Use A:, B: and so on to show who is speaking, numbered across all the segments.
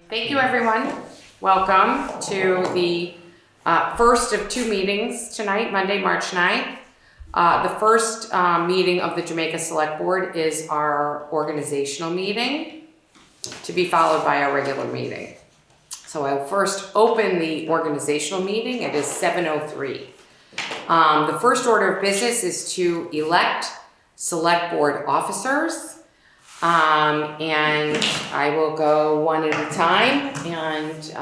A: Thank you, everyone. Welcome to the first of two meetings tonight, Monday, March 9th. The first meeting of the Jamaica Select Board is our organizational meeting, to be followed by our regular meeting. So I'll first open the organizational meeting. It is 7:03. The first order of business is to elect Select Board Officers. And I will go one at a time and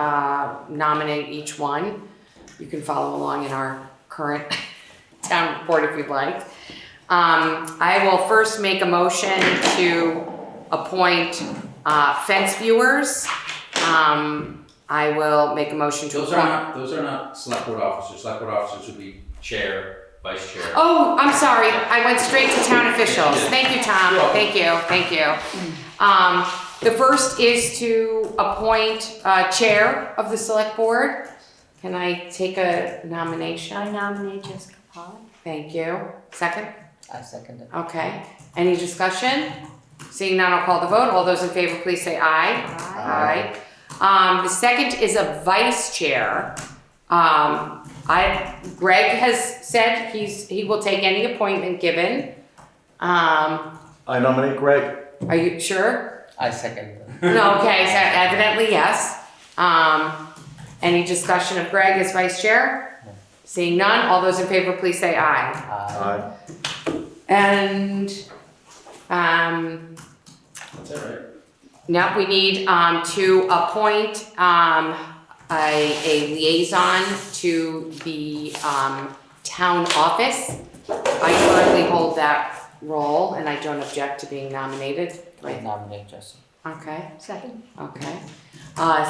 A: nominate each one. You can follow along in our current town report if you'd like. I will first make a motion to appoint fence viewers. I will make a motion to appoint.
B: Those are not select board officers. Select board officers would be chair, vice chair.
A: Oh, I'm sorry. I went straight to town officials. Thank you, Tom. Thank you. Thank you. The first is to appoint chair of the select board. Can I take a nomination?
C: I nominate Jessica Paul.
A: Thank you. Second?
D: I second it.
A: Okay. Any discussion? Seeing none, I'll call the vote. All those in favor, please say aye.
C: Aye.
A: Aye. The second is a vice chair. Greg has said he will take any appointment given.
E: I nominate Greg.
A: Are you sure?
D: I second it.
A: No, okay, so evidently yes. Any discussion of Greg as vice chair?
D: No.
A: Seeing none, all those in favor, please say aye.
E: Aye.
A: And,
B: That's it, right?
A: now we need to appoint a liaison to the town office. I currently hold that role and I don't object to being nominated.
D: I nominate Jesse.
A: Okay,
C: Second.
A: okay.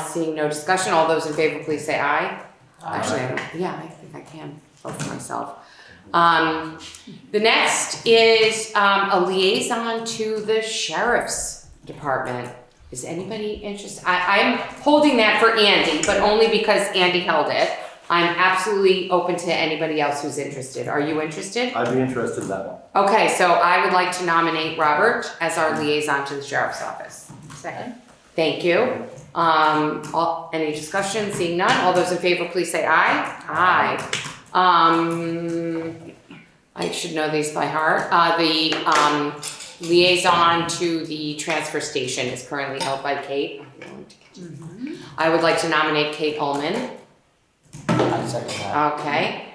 A: Seeing no discussion, all those in favor, please say aye. Actually, I think I can vote for myself. The next is a liaison to the sheriff's department. Is anybody interested? I'm holding that for Andy, but only because Andy held it. I'm absolutely open to anybody else who's interested. Are you interested?
E: I'd be interested in that one.
A: Okay, so I would like to nominate Robert as our liaison to the sheriff's office.
C: Second.
A: Thank you. Any discussion? Seeing none, all those in favor, please say aye. Aye. I should know these by heart. The liaison to the transfer station is currently held by Kate. I would like to nominate Kate Ullman.
D: I second that.
A: Okay.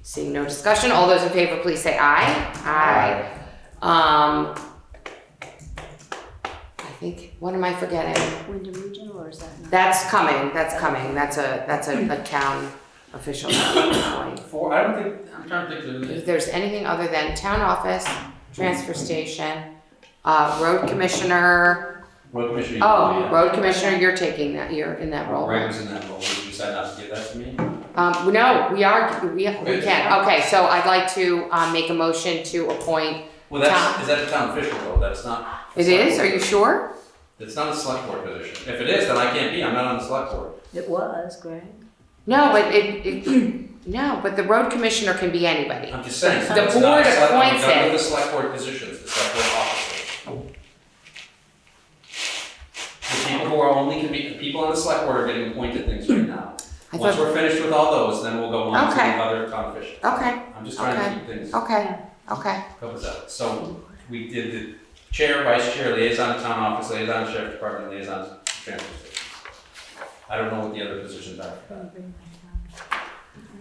A: Seeing no discussion, all those in favor, please say aye. Aye. I think, what am I forgetting?
C: Wyndham Regional, or is that not?
A: That's coming. That's a town official.
B: I'm trying to think
A: If there's anything other than town office, transfer station, road commissioner.
B: road commissioner.
A: Oh, road commissioner, you're taking that, you're in that role.
B: Greg was in that role. Did you decide not to give that to me?
A: No, we can. Okay, so I'd like to make a motion to appoint.
B: Well, is that a town official role? That's not.
A: It is, are you sure?
B: It's not a select board position. If it is, then I can't be. I'm not on the select board.
C: It was, Greg.
A: No, but no, but the road commissioner can be anybody.
B: I'm just saying.
A: The
B: it's
A: board
B: not a select-
A: appoints
B: I'm done
A: it.
B: with the select board positions, the select board officers. The people who are only can be, the people on the select board are getting appointed things right now.
A: I
B: Once
A: thought-
B: we're finished with all those, then we'll go on to the
A: Okay.
B: other town officials.
A: Okay,
B: I'm just trying
A: Okay.
B: to keep things
A: okay.
B: covers up. So we did the chair, vice chair, liaison to town office, liaison to sheriff department, liaison to transfer station. I don't know what the other positions are.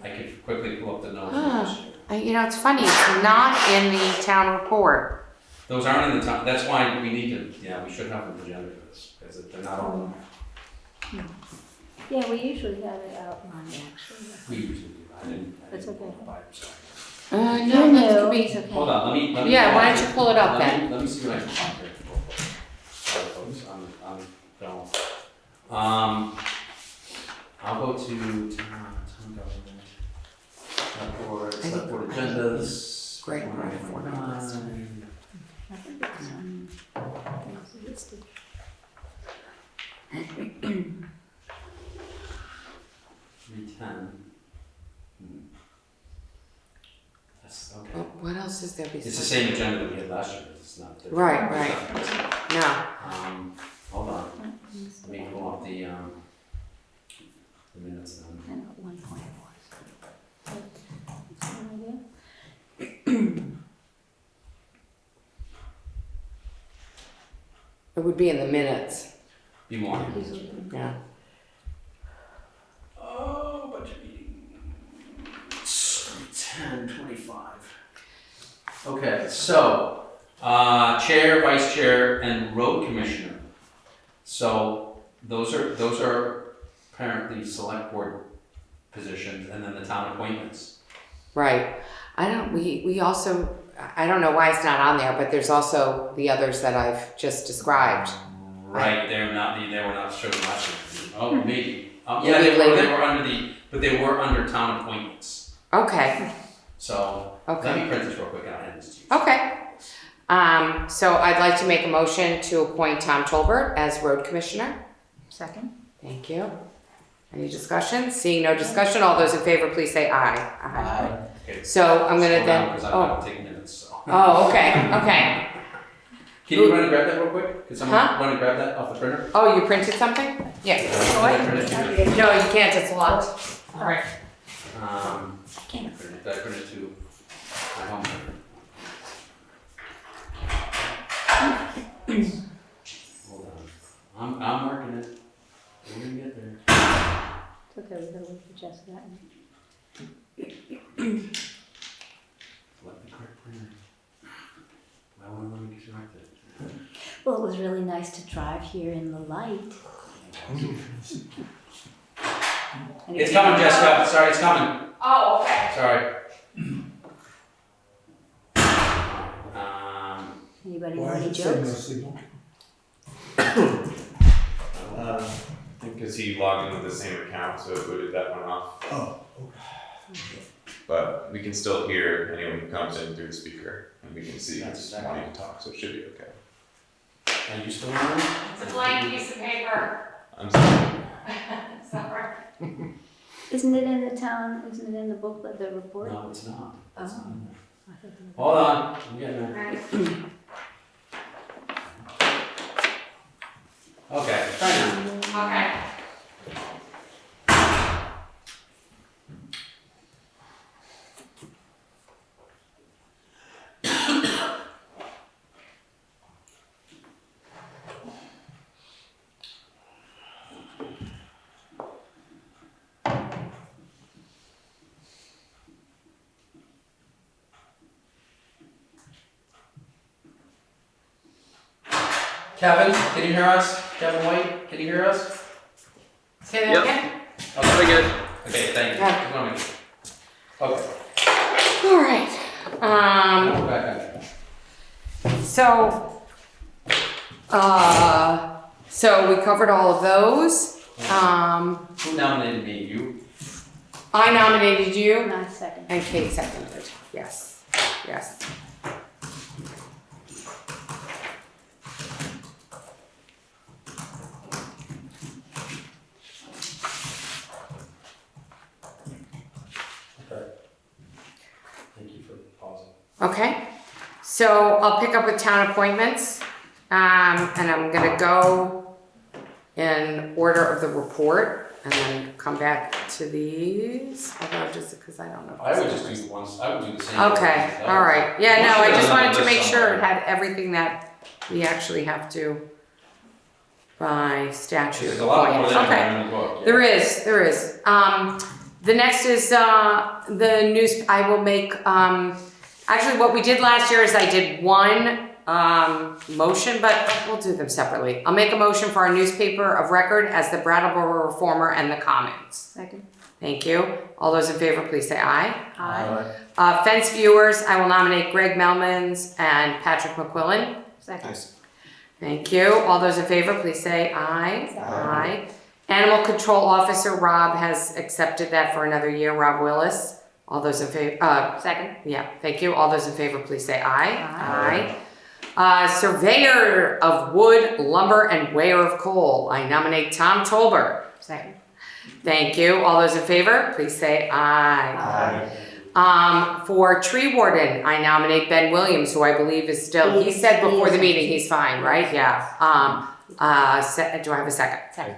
B: I could quickly pull up the notes.
A: You know, it's funny, it's not in the town report.
B: Those aren't in the town, that's why we need to, we should have an agenda for this, because they're not all,
C: Yeah, we usually have it outlined, actually.
B: we usually do. I didn't
C: That's okay.
B: buy it, sorry.
A: No, that could be.
C: It's okay.
B: Hold on, let me.
A: Yeah, why don't you pull it up then?
B: Let me see what I can find here. Sorry, folks, I'm don't. I'll go to town government. Select board agendas.
A: Great, right, for
C: I think it's listed.
B: 310. That's okay.
A: Well, what else is there besides?
B: It's the same agenda that we had last year, but it's not.
A: Right. No.
B: Hold on. Let me pull up the minutes then.
C: I know at one point it was. Any idea?
A: It would be in the minutes.
B: Be more.
C: He's looking.
A: Yeah.
B: Oh, budget meeting. 10:25. Okay, so, chair, vice chair, and road commissioner. So, those are apparently select board positions, and then the town appointments.
A: Right. We also, I don't know why it's not on there, but there's also the others that I've just described.
B: Right, they were not shown last year. Oh, maybe. Yeah,
A: Maybe
B: they
A: later.
B: were but they were under town appointments.
A: Okay,
B: So,
A: Okay.
B: let me print this real quick and I'll hand this to you.
A: okay. So I'd like to make a motion to appoint Tom Tolbert as road commissioner.
C: Second.
A: Thank you. Any discussion? Seeing no discussion, all those in favor, please say aye.
D: Aye.
B: Okay.
A: So I'm gonna then,
B: Because I'm
A: oh,
B: not taking minutes, so.
A: oh, okay, okay.
B: Can you run and grab that real quick? Can someone
A: Huh?
B: run and grab that off the printer?
A: Oh, you printed something? Yeah. No, you can't, it's locked. All right.
C: Can't.
B: I printed to my home printer. Hold on. I'm working it. We're gonna get there.
C: It's okay, we gotta wait for Jessica.
B: Select the correct printer. Why won't let me select it?
C: Well, it was really nice to drive here in the light.
B: It's coming, Jessica. Sorry, it's coming.
A: Oh, okay.
B: Sorry.
C: Anybody know any jokes?
F: Because he logged in with the same account, so it booted that one off.
E: Oh,
F: But we can still hear anyone who comes in through the speaker, and we can see
B: That's
F: who's
B: exactly.
F: wanting to talk, so it should be okay.
B: Are you still on?
A: It's a blank piece of paper.
F: I'm sorry.
A: Sorry.
C: Isn't it in the town, isn't it in the booklet, the report?
B: No, it's not. It's
C: Oh.
B: not in there.
C: I thought it was-
B: Hold on. I'm getting there. Okay, try now.
A: Okay.
B: Kevin, can you hear us? Kevin White, can you hear us?
A: Say that again?
B: Okay, good. Okay, thank you.
A: Yeah.
B: Just wanna make sure. Okay.
A: All right.
B: Now we're back on.
A: So we covered all of those.
B: Who nominated me? You?
A: I nominated you
C: Nice second.
A: and Kate seconded. Yes, yes.
B: Okay. Thank you for pausing.
A: Okay, so I'll pick up with town appointments, and I'm gonna go in order of the report, and then come back to these, although just because I don't know. if
B: I would
A: this-
B: just do once, I would do the same.
A: Okay,
B: thing.
A: all right, yeah, no, I just wanted to make sure it
B: Somewhere.
A: had everything that we actually have to by statute.
B: There's a lot more
A: appoint.
B: than
A: Okay.
B: in the book. yeah.
A: There is. The next is, the news, I will make, actually what we did last year is I did one, motion, but we'll do them separately. I'll make a motion for our newspaper of record as the Brattleboro Reformer and the Commons.
C: Second.
A: Thank you. All those in favor, please say aye.
C: Aye.
A: Fence viewers, I will nominate Greg Melmans and Patrick McQuillan.
C: Second.
A: Thank you. All those in favor, please say aye.
C: Aye.
A: Animal control officer, Rob has accepted that for another year, Rob Willis. All those in favor,
C: Second.
A: yeah, thank you. All those in favor, please say aye.
C: Aye.
A: Surveyor of wood, lumber, and weigher of coal, I nominate Tom Tolbert.
C: Second.
A: Thank you. All those in favor, please say aye. For tree warden, I nominate Ben Williams, who I believe is still, he said before the meeting he's fine, right? Yeah. Do I have a second?
C: Second.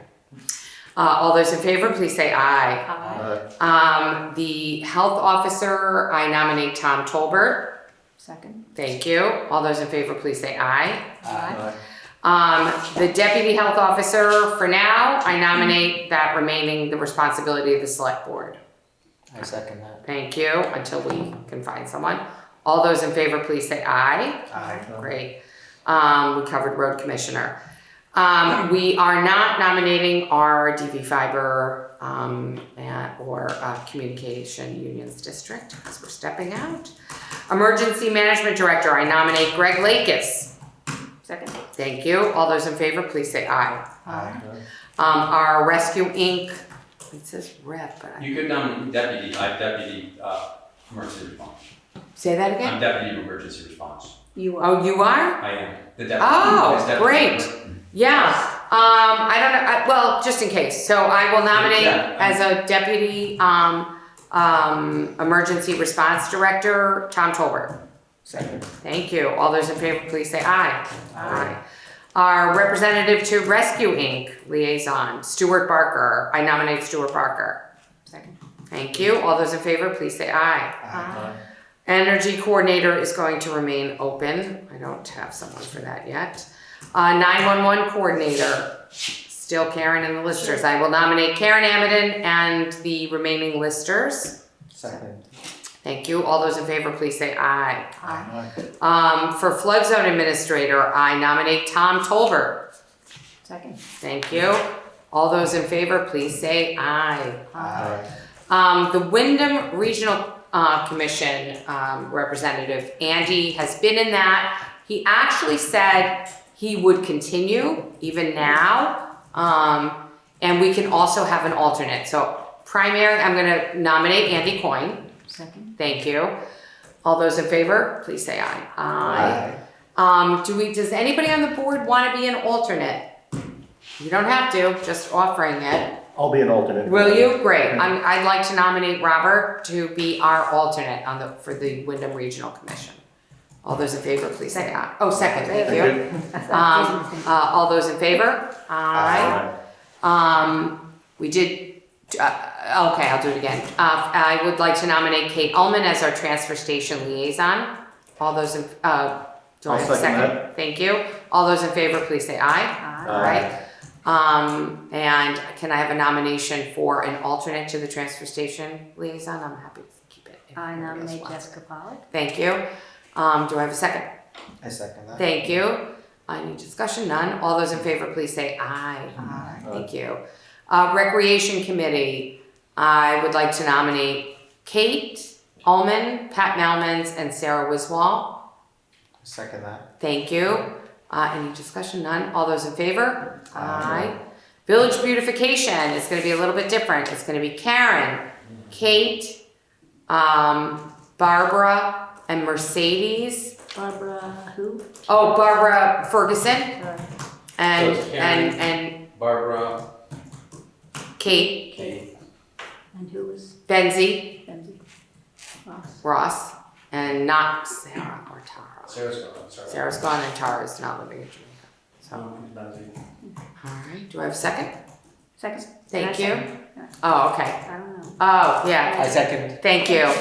A: All those in favor, please say aye.
C: Aye.
A: The health officer, I nominate Tom Tolbert.
C: Second.
A: Thank you. All those in favor, please say aye.
C: Aye.
A: The deputy health officer, for now, I nominate that remaining the responsibility of the select board.
D: I second that.
A: Thank you, until we can find someone. All those in favor, please say aye.
D: Aye.
A: Great. We covered road commissioner. We are not nominating our DV fiber or communication unions district because we're stepping out. Emergency management director, I nominate Greg Lakis.
C: Second.
A: Thank you. All those in favor, please say aye.
C: Aye.
A: Our rescue inc, it says rep, but
B: You could deputy, I'm deputy emergency response.
A: say that
B: I'm
A: again?
B: deputy emergency response.
C: You are.
A: Oh, you are?
B: I am the deputy.
A: Oh,
B: As deputy.
A: great. Yeah, I don't know, well, just in case, so I will nominate
B: Yeah.
A: as a deputy, emergency response director, Tom Tolbert.
D: Second.
A: Thank you. All those in favor, please say aye. Aye. Our representative to Rescue Inc. liaison, Stuart Barker. I nominate Stuart Barker.
C: Second.
A: Thank you. All those in favor, please say aye.
C: Aye.
A: Energy coordinator is going to remain open. I don't have someone for that yet. 911 coordinator, still Karen and the listers. I will nominate Karen Amadon and the remaining listers.
D: Second.
A: Thank you. All those in favor, please say aye.
C: Aye.
A: For flood zone administrator, I nominate Tom Tolbert.
C: Second.
A: Thank you. All those in favor, please say aye.
C: Aye.
A: The Wyndham Regional Commission representative, Andy, has been in that. He actually said he would continue even now, and we can also have an alternate. So primary, I'm gonna nominate Andy Coyne.
C: Second.
A: Thank you. All those in favor, please say aye. Does anybody on the board want to be an alternate? You don't have to, just offering it.
E: I'll be an alternate.
A: Will you? Great. I'd like to nominate Robert to be our alternate for the Wyndham Regional Commission. All those in favor, please say aye. Oh, second, thank you. All those in favor? Aye. We did, okay, I'll do it again. I would like to nominate Kate Ullman as our transfer station liaison. All those in, do I
E: I'll
A: have a
E: second
A: second?
E: that.
A: Thank you. All those in favor, please say aye.
C: Aye.
A: All right. And can I have a nomination for an alternate to the transfer station liaison? I'm happy to keep it. if
C: I
A: nobody else
C: nominate
A: wants it.
C: Jessica Pollock.
A: Thank you. Do I have a second?
D: I second that.
A: Thank you. Any discussion? None. All those in favor, please say aye.
C: Aye.
A: Thank you. Recreation Committee, I would like to nominate Kate Ullman, Pat Melmans, and Sarah Wiswall.
D: Second that.
A: Thank you. Any discussion? None. All those in favor? Aye. Village beautification is going to be a little bit different. It's going to be Karen, Kate, Barbara, and Mercedes.
C: Barbara who?
A: Oh, Barbara Ferguson
C: Sorry.
A: and
B: So it's Karen.
A: and
B: Barbara,
A: Kate
B: Kate,
C: And who was
A: Benzie
C: Benzie? Ross.
A: Ross and not Sarah or Tara.
B: Sarah's gone, sorry.
A: Sarah's gone and Tara's not living in Jamaica. So,
B: Benzie.
A: all right. Do I have a second?
C: Second.
A: Thank
C: Did I
A: you.
C: second?
A: Oh, okay.
C: I don't know.
A: Oh, yeah.
D: I second.
A: Thank you.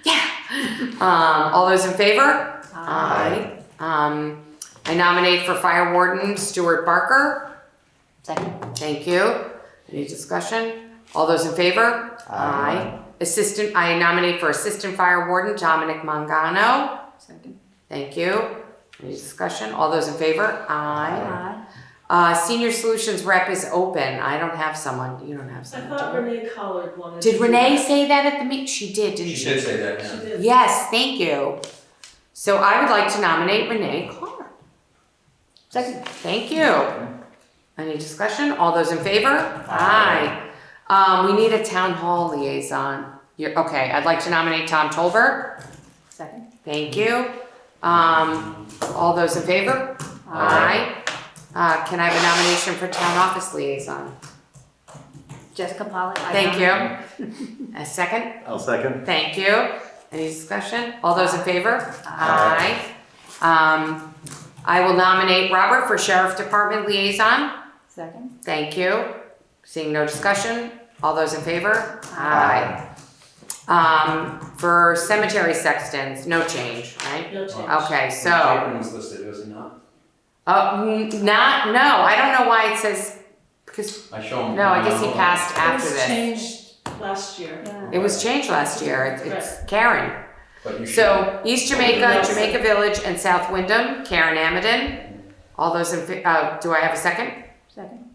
A: Yeah. All those in favor?
C: Aye.
A: I nominate for fire warden Stuart Barker.
C: Second.
A: Thank you. Any discussion? All those in favor?
D: Aye.
A: Assistant, I nominate for assistant fire warden Dominic Mangano.
C: Second.
A: Thank you. Any discussion? All those in favor? Aye.
C: Aye.
A: Senior solutions rep is open. I don't have someone. You don't have
G: I
A: someone.
G: thought
A: do you?
G: Renee Collard wanted to.
A: Did
G: do
A: Renee
G: that.
A: say that at the meet? She did, didn't
B: She
A: she?
B: did say that,
G: She
B: yeah.
G: did.
A: Yes, thank you. So I would like to nominate Renee Clark.
C: Second.
A: Thank you. Any discussion? All those in favor? Aye. We need a town hall liaison. Okay, I'd like to nominate Tom Tolbert.
C: Second.
A: Thank you. All those in favor? Aye. Can I have a nomination for town office liaison?
C: Jessica Pollock. I
A: Thank
C: nominate.
A: you. A second?
E: I'll second.
A: Thank you. Any discussion? All those in favor?
C: Aye.
A: Aye. I will nominate Robert for Sheriff Department Liaison.
C: Second?
A: Thank you. Seeing no discussion, all those in favor? Aye. For cemetery sextons, no change, right?
G: No change.
A: Okay, so,
B: Chapman was listed, was he not?
A: no, I don't know why it says, because,
B: I show him.
A: no, I guess he passed
G: It
A: after
G: was
A: this.
G: changed last year.
C: Yeah.
A: It was changed last year, it's Karen.
B: But you should.
A: So, East Jamaica, Jamaica Village, and South Wyndham, Karen Amidon. All those in, do I have a second?
C: Second?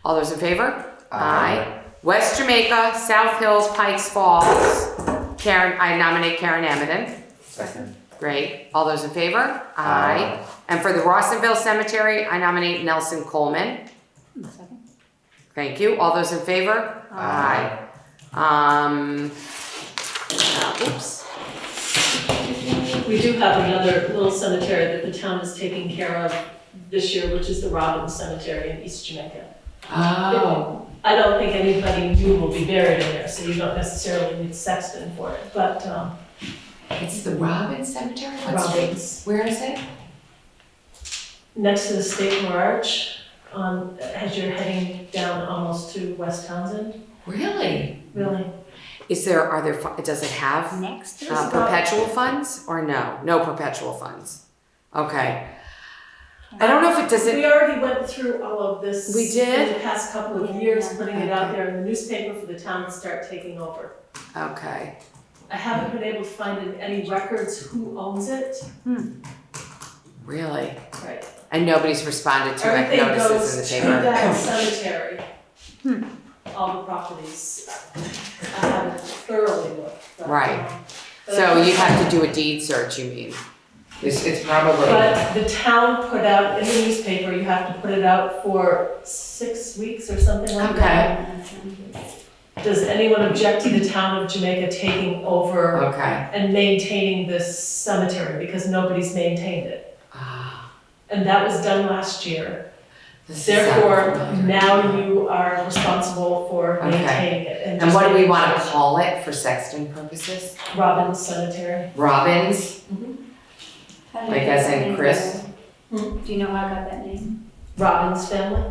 A: All those in favor? Aye. West Jamaica, South Hills, Pikes Falls, Karen, I nominate Karen Amidon.
D: Second.
A: Great. All those in favor?
D: Aye.
A: And for the Rawsonville Cemetery, I nominate Nelson Coleman.
C: Second?
A: Thank you. All those in favor?
D: Aye.
A: Oops.
G: We do have another little cemetery that the town is taking care of this year, which is the Robbins Cemetery in East Jamaica.
A: Oh.
G: I don't think anybody new will be buried in there, so you don't necessarily need sexton for it, but,
A: It's the Robbins Cemetery? What's it?
G: Robbins,
A: Where is it?
G: next to the State March, as you're heading down almost to West Townsend,
A: Really?
G: really.
A: Are there, does it have
C: Next?
A: perpetual funds or no? No perpetual funds. Okay. I don't know if it doesn't.
G: We already went through all of this.
A: We did?
G: In the past couple of
C: Yeah.
G: years, putting it out
A: Okay.
G: there in the newspaper for the town to start taking over.
A: Okay.
G: I haven't been able to find in any records who owns it.
A: Really?
G: Right.
A: And nobody's responded to
G: Everything
A: notices
G: goes
A: in the
G: to
A: paper?
G: that cemetery. All the properties. I haven't thoroughly looked. But,
A: Right.
G: but
A: So you have to do a deed search, you mean? It's probably,
G: But the town put out in the newspaper, you have to put it out for 6 weeks or something like that. Does anyone object to the town of Jamaica taking over
A: okay.
G: and maintaining this cemetery, because nobody's maintained it?
A: Ah,
G: And that was done last year.
A: this is
G: Therefore,
A: familiar.
G: now you are responsible for
A: Okay.
G: maintaining it.
A: And
G: just
A: what do we
G: making
A: want to
G: sure.
A: call it for sexton purposes?
G: Robbins Cemetery.
A: Robbins?
C: How did
A: Like
C: you get
A: as
C: that
A: in
C: name,
A: Chris?
C: Laura? Do you know how I got that name?
G: Robbins family,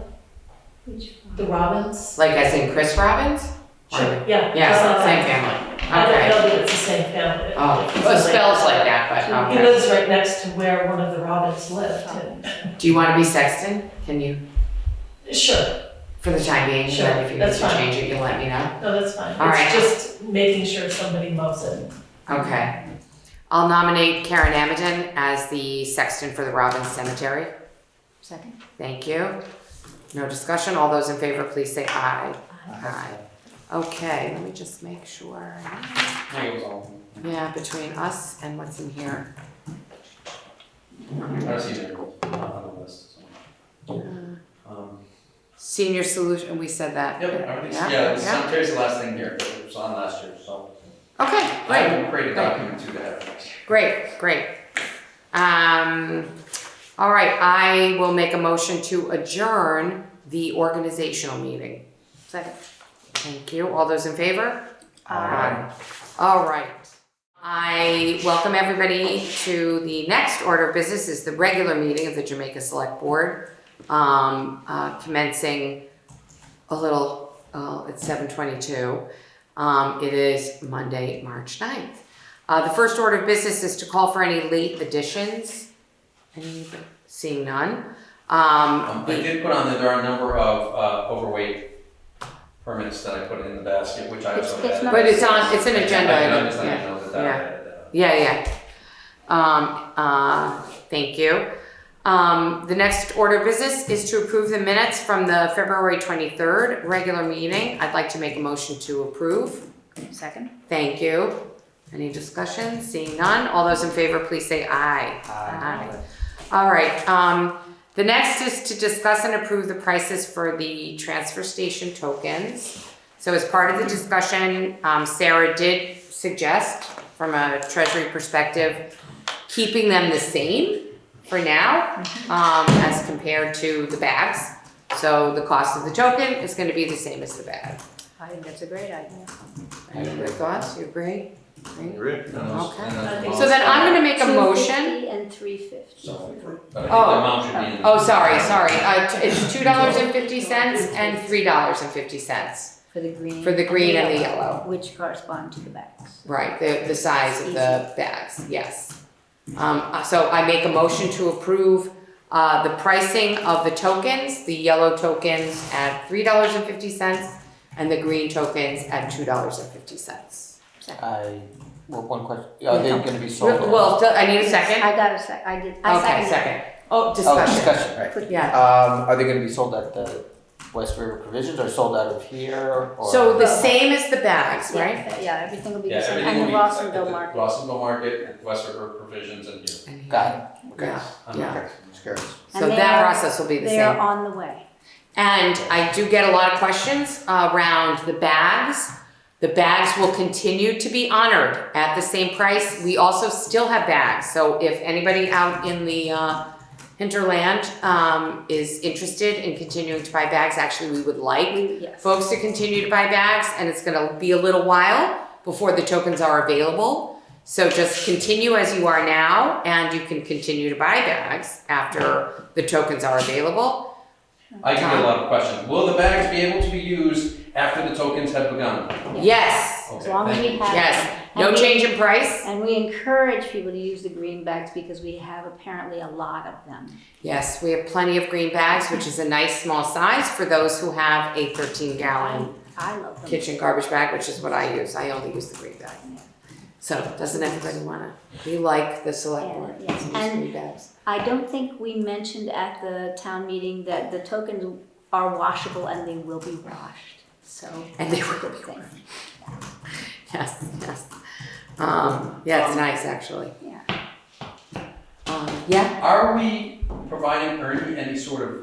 C: Which one?
G: the Robbins.
A: Like as in Chris Robbins? Or-
G: Sure, yeah.
A: Yeah,
G: just like
A: same
G: that.
A: family.
G: I don't
A: Okay.
G: know that it's the same family.
A: Oh,
G: It's
A: well, it
G: like-
A: spells like that, but
G: He
A: okay.
G: lives right next to where one of the Robbins lived. and-
A: Do you want to be sexton? Can you,
G: Sure,
A: for the time being,
G: Sure,
A: then if you need
G: that's
A: to
G: fine.
A: change it, you'll let me know?
G: no, that's fine.
A: All right.
G: It's just making sure somebody mows it.
A: Okay. I'll nominate Karen Amidon as the sexton for the Robbins Cemetery.
C: Second?
A: Thank you. No discussion. All those in favor, please say aye. Aye. Okay, let me just make sure.
B: I think it was all.
A: Yeah, between us and what's in here.
B: I don't see it on the list, so.
A: Senior solution, we said that.
B: Yep, everything's,
A: Yeah,
B: yeah, the
A: yeah.
B: cemetery's the last thing here, it was on last year, so.
A: Okay,
B: I
A: great,
B: will create a document too to have next year.
A: great. All right, I will make a motion to adjourn the organizational meeting.
C: Second.
A: Thank you. All those in favor?
D: Aye.
A: All right. I welcome everybody to the next order of business is the regular meeting of the Jamaica Select Board, commencing a little, at 7:22. It is Monday, March 9th. The first order of business is to call for any late additions. Seeing none.
B: I did put on there are a number of overweight permits that I put in the basket, which I also
C: It's
B: added.
C: not-
A: But it's an agenda
B: I
A: item.
B: just let you
A: Yeah.
B: know that I
A: Yeah.
B: added that.
A: Yeah. Thank you. The next order of business is to approve the minutes from the February 23rd regular meeting. I'd like to make a motion to approve.
C: Second?
A: Thank you. Any discussion? Seeing none. All those in favor, please say aye.
D: Aye.
A: All right, the next is to discuss and approve the prices for the transfer station tokens. So as part of the discussion, Sarah did suggest, from a treasury perspective, keeping them the same for now, as compared to the bags. So the cost of the token is gonna be the same as the bag.
C: I think that's a great idea.
A: Any other thoughts? You agree? Great.
E: Agree?
B: And those-
A: Okay.
B: and those
G: I think
A: So then I'm gonna make a motion.
C: $2.50 and $3 $3.50.
B: But I think the
A: Oh.
B: amount should be in.
A: Oh, sorry. It's $2.50 and $3.50
C: For the green.
A: for the green and the yellow.
C: Which correspond to the bags.
A: Right, the size of the bags, yes. So I make a motion to approve the pricing of the tokens, the yellow tokens at $3.50 and the green tokens at $2.50.
D: One question, are they gonna be sold?
A: Well, I need a second.
C: I got a sec, I did, I
A: Okay,
C: seconded.
A: second. Oh,
D: Oh,
A: discussion.
D: discussion, right.
A: Yeah.
D: Are they gonna be sold at the West River Provisions or sold out of here or?
A: So the same as the bags, right?
C: Yeah, everything will be
B: Yeah,
C: the same,
B: everything
C: and
B: will
C: the
B: be like
C: Rawsonville
B: the
C: market.
B: Rawsonville Market, and West River Provisions and here.
D: Got it, okay.
A: Yeah.
D: Okay, just curious.
A: So
C: And they
A: that
C: are-
A: process will be the
C: They are
A: same.
C: on the way.
A: And I do get a lot of questions around the bags. The bags will continue to be honored at the same price. We also still have bags, so if anybody out in the hinterland is interested in continuing to buy bags, actually we would like
C: Yes.
A: folks to continue to buy bags, and it's gonna be a little while before the tokens are available. So just continue as you are now, and you can continue to buy bags after the tokens are available.
B: I get a lot of questions. Will the bags be able to be used after the tokens have begun?
A: Yes,
C: As long as
B: thank
C: we
B: you.
C: have.
A: yes,
C: them.
A: no
C: And we-
A: change in price.
C: And we encourage people to use the green bags because we have apparently a lot of them.
A: Yes, we have plenty of green bags, which is a nice small size for those who have a 13-gallon
C: I love them.
A: kitchen garbage bag, which is what I use. I only use the green bag. So doesn't everybody wanna be like the select board?
C: Yeah, yes.
A: and use
C: And-
A: green bags?
C: I don't think we mentioned at the town meeting that the tokens are washable and they will be washed, so.
A: And they
C: that's a
A: will
C: good
A: be
C: thing.
A: Yes, yes. Yeah, it's nice, actually.
C: Yeah.
A: Yeah,
B: Are we providing Ernie any sort of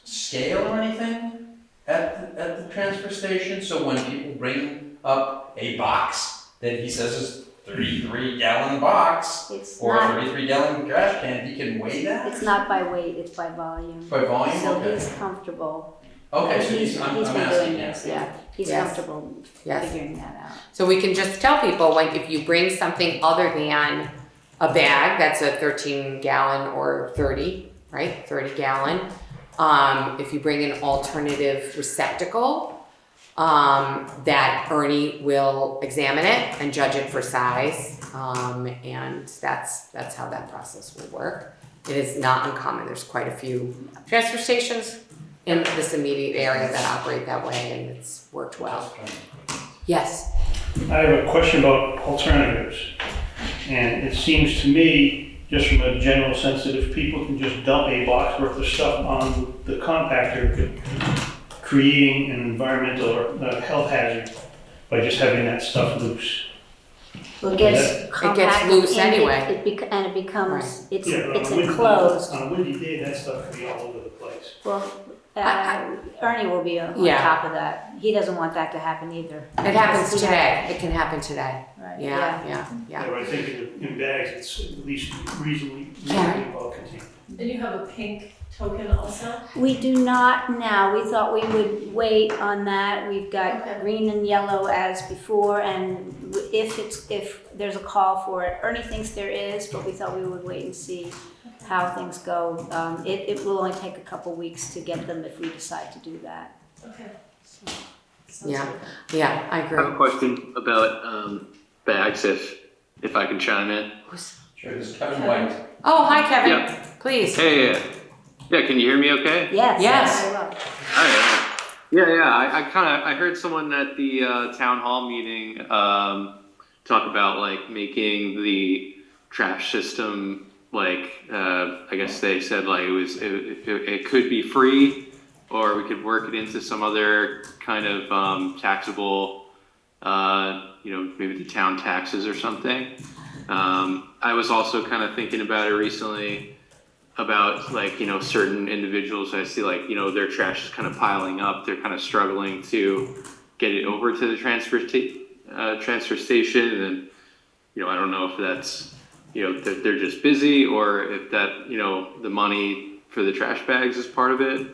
B: scale or anything at the transfer station? So when people bring up a box that he says is 33-gallon box
C: It's
B: or a
C: not,
B: 33-gallon trash can, he can weigh that?
C: it's not by weight, it's by volume.
B: By volume?
C: So
B: Okay.
C: he's comfortable.
B: Okay, so I'm
C: been
B: asking,
C: doing
B: yeah.
C: this, yeah. He's
A: Yes.
C: comfortable
A: Yes.
C: figuring that out.
A: so we can just tell people, like, if you bring something other than a bag that's a 13-gallon or 30, right, 30-gallon, if you bring an alternative receptacle, that Ernie will examine it and judge it for size, and that's how that process will work. It is not uncommon. There's quite a few transfer stations in this immediate area that operate that way, and it's worked well. Yes.
H: I have a question about alternatives. And it seems to me, just from a general sense, that if people can just dump a box worth of stuff on the compactor, creating an environmental or health hazard by just having that stuff loose.
C: Well, it gets compacted
A: loose
C: and
A: anyway.
C: and it becomes, it's
H: Yeah, but
C: it's
H: on a windy-
C: enclosed.
H: On a windy day, that stuff could be all over the place.
C: Well,
A: I-
C: Ernie will be on
A: Yeah.
C: top of that. He doesn't want that to happen either.
A: It happens
C: He has-
A: today. It can happen today.
C: Right,
A: Yeah.
H: But I think in bags, it's at least reasonably well contained.
G: And you have a pink token also?
C: We do not now. We thought we would wait on that. We've got
G: Okay.
C: green and yellow as before, and if there's a call for it, Ernie thinks there is, but we thought we would wait and see how things go. It will only take a couple weeks to get them if we decide to do that.
G: Okay.
A: Yeah. Yeah, I
I: I have a
A: agree.
I: question about bags, if I can chime in.
B: Sure, this is Kevin White.
A: Oh, hi, Kevin.
I: Yeah.
A: Please.
I: Hey, yeah, can you hear me okay?
C: Yes.
A: Yes.
C: Very well.
I: All right. Yeah, I heard someone at the town hall meeting talk about like making the trash system like I guess they said like it could be free, or we could work it into some other kind of taxable, maybe the town taxes or something. I was also kind of thinking about it recently about like, certain individuals I see like, their trash is kind of piling up. They're kind of struggling to get it over to the transfer station. And, I don't know if that's, they're just busy, or if that, the money for the trash bags is part of it.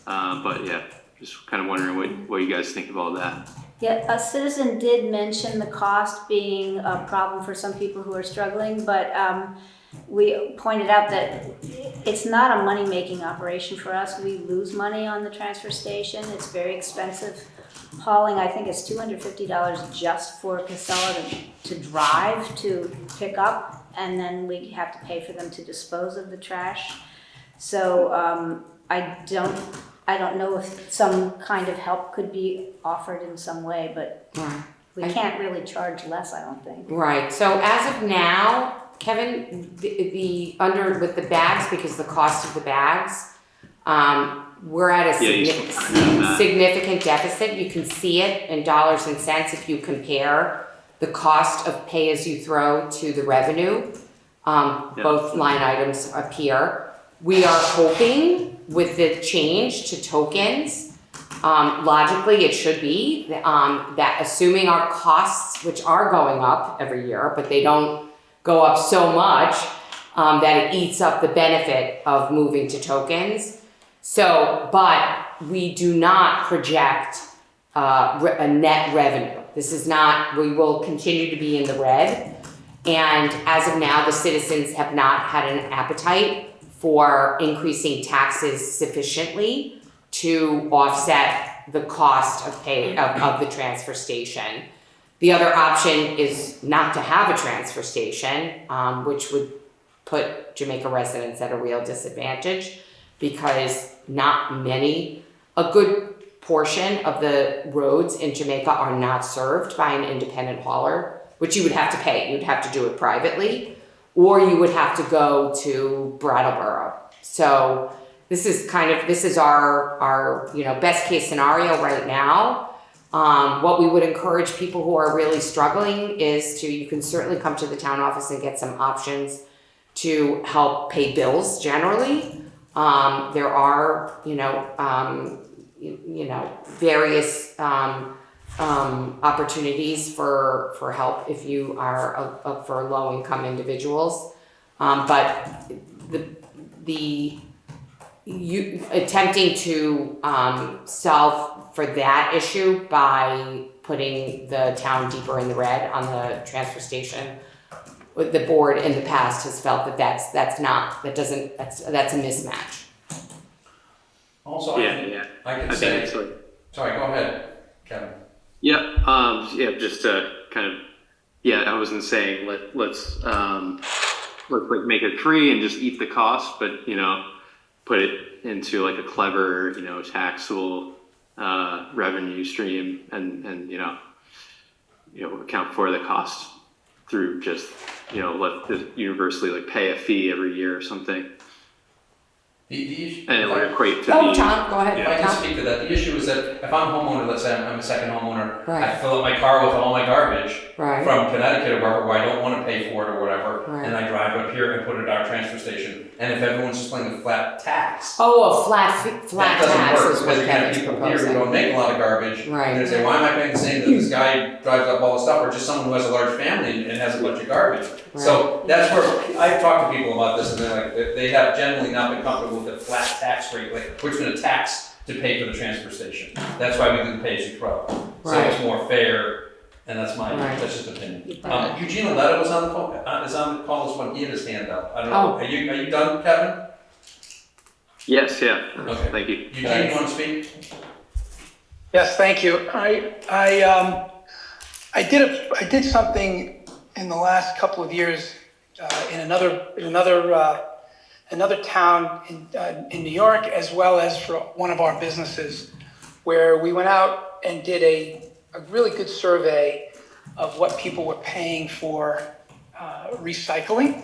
I: But yeah, just kind of wondering what you guys think of all that.
C: Yeah, a citizen did mention the cost being a problem for some people who are struggling, but we pointed out that it's not a money-making operation for us. We lose money on the transfer station. It's very expensive. Hauling, I think, is $250 just for Casella to drive to pick up, and then we have to pay for them to dispose of the trash. So I don't know if some kind of help could be offered in some way, but we can't really charge less, I don't think.
A: Right, so as of now, Kevin, with the bags, because the cost of the bags, we're at a significant deficit. You can see it in dollars and cents if you compare the cost of pay as you throw to the revenue. Both line items appear. We are hoping with the change to tokens, logically it should be that assuming our costs, which are going up every year, but they don't go up so much that it eats up the benefit of moving to tokens. So, but we do not project a net revenue. This is not, we will continue to be in the red. And as of now, the citizens have not had an appetite for increasing taxes sufficiently to offset the cost of pay of the transfer station. The other option is not to have a transfer station, which would put Jamaica residents at a real disadvantage because a good portion of the roads in Jamaica are not served by an independent hauler, which you would have to pay. You'd have to do it privately, or you would have to go to Brattleboro. So this is our best case scenario right now. What we would encourage people who are really struggling is you can certainly come to the town office and get some options to help pay bills generally. There are, various opportunities for help if you are for low-income individuals. But attempting to solve for that issue by putting the town deeper in the red on the transfer station, the board in the past has felt that's a mismatch.
B: Also,
I: Yeah.
B: I can
I: I
B: say,
I: think it's
B: sorry, go ahead, Kevin.
I: just to kind of, I wasn't saying let's like make it free and just eat the cost, but put it into like a clever, taxable revenue stream and account for the cost through just let the universally like pay a fee every year or something. And it would equate to
A: Tom, go ahead.
B: If I can speak to that, the issue is that if I'm a homeowner, let's say I'm a second homeowner,
A: Right.
B: I fill up my car with all my garbage
A: Right.
B: from Connecticut or wherever where I don't want to pay for it or whatever,
A: Right.
B: and I drive up here and put it at our transfer station. And if everyone's just paying a flat tax,
A: Oh, a flat
B: that doesn't
A: tax
B: work
A: is
B: because
A: what
B: you're gonna have
A: Kevin's
B: people here who
A: proposing.
B: don't make a lot of garbage.
A: Right.
B: And they say, why am I paying the same that this guy drives up all the stuff, or just someone who has a large family and has a bunch of garbage. So that's where I've talked to people about this, and they're like, they have generally not been comfortable with the flat tax rate, like we're going to tax to pay for the transfer station. That's why we do the pay as you throw. So
A: Right.
B: it's more fair, and that's just opinion. Eugene Aletta was on the phone, is on the call. This one, he had his hand up. I don't know. Are you done, Kevin?
I: Yes, yeah.
B: Okay.
I: Thank you.
B: Eugene, you want to speak?
J: Yes, thank you. I did something in the last couple of years in another town in New York, as well as for one of our businesses, where we went out and did a really good survey of what people were paying for recycling.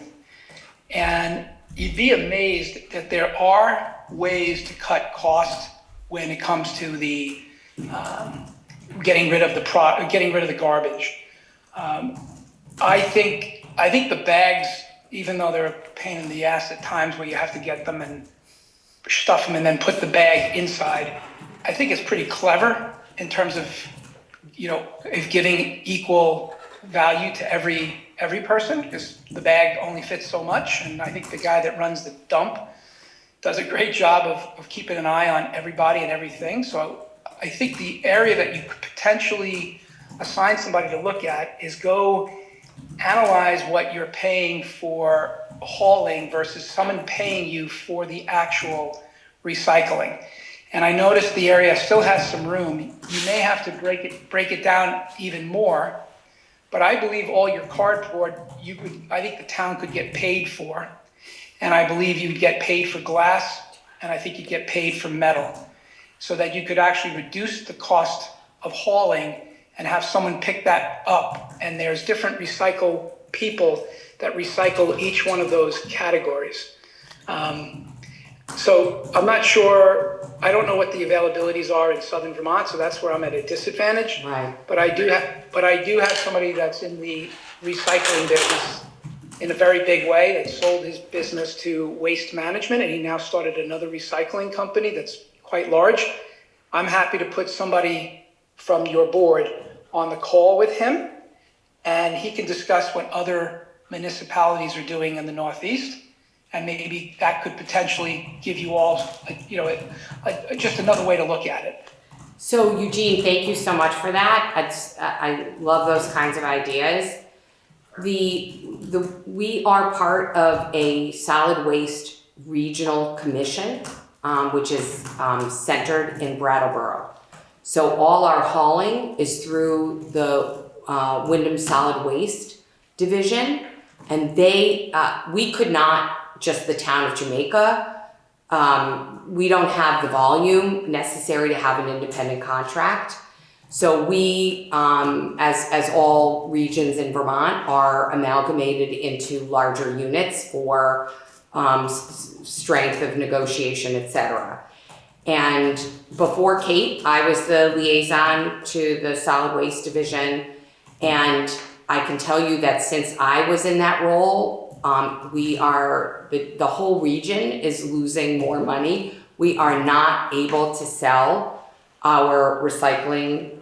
J: And you'd be amazed that there are ways to cut costs when it comes to the getting rid of the garbage. I think the bags, even though they're a pain in the ass at times where you have to get them and stuff them and then put the bag inside, I think it's pretty clever in terms of giving equal value to every person, because the bag only fits so much. And I think the guy that runs the dump does a great job of keeping an eye on everybody and everything. So I think the area that you could potentially assign somebody to look at is go analyze what you're paying for hauling versus someone paying you for the actual recycling. And I noticed the area still has some room. You may have to break it down even more, but I believe all your cardboard, I think the town could get paid for. And I believe you'd get paid for glass, and I think you'd get paid for metal, so that you could actually reduce the cost of hauling and have someone pick that up. And there's different recycle people that recycle each one of those categories. So I'm not sure, I don't know what the availabilities are in Southern Vermont, so that's where I'm at a disadvantage.
A: Right.
J: But I do have somebody that's in the recycling business in a very big way, that sold his business to Waste Management, and he now started another recycling company that's quite large. I'm happy to put somebody from your board on the call with him, and he can discuss what other municipalities are doing in the Northeast, and maybe that could potentially give you all, just another way to look at it.
A: So Eugene, thank you so much for that. I love those kinds of ideas. We are part of a solid waste regional commission, which is centered in Brattleboro. So all our hauling is through the Wyndham Solid Waste Division, and we could not, just the town of Jamaica, we don't have the volume necessary to have an independent contract. So we, as all regions in Vermont, are amalgamated into larger units for strength of negotiation, et cetera. And before Kate, I was the liaison to the solid waste division. And I can tell you that since I was in that role, the whole region is losing more money. We are not able to sell our recycling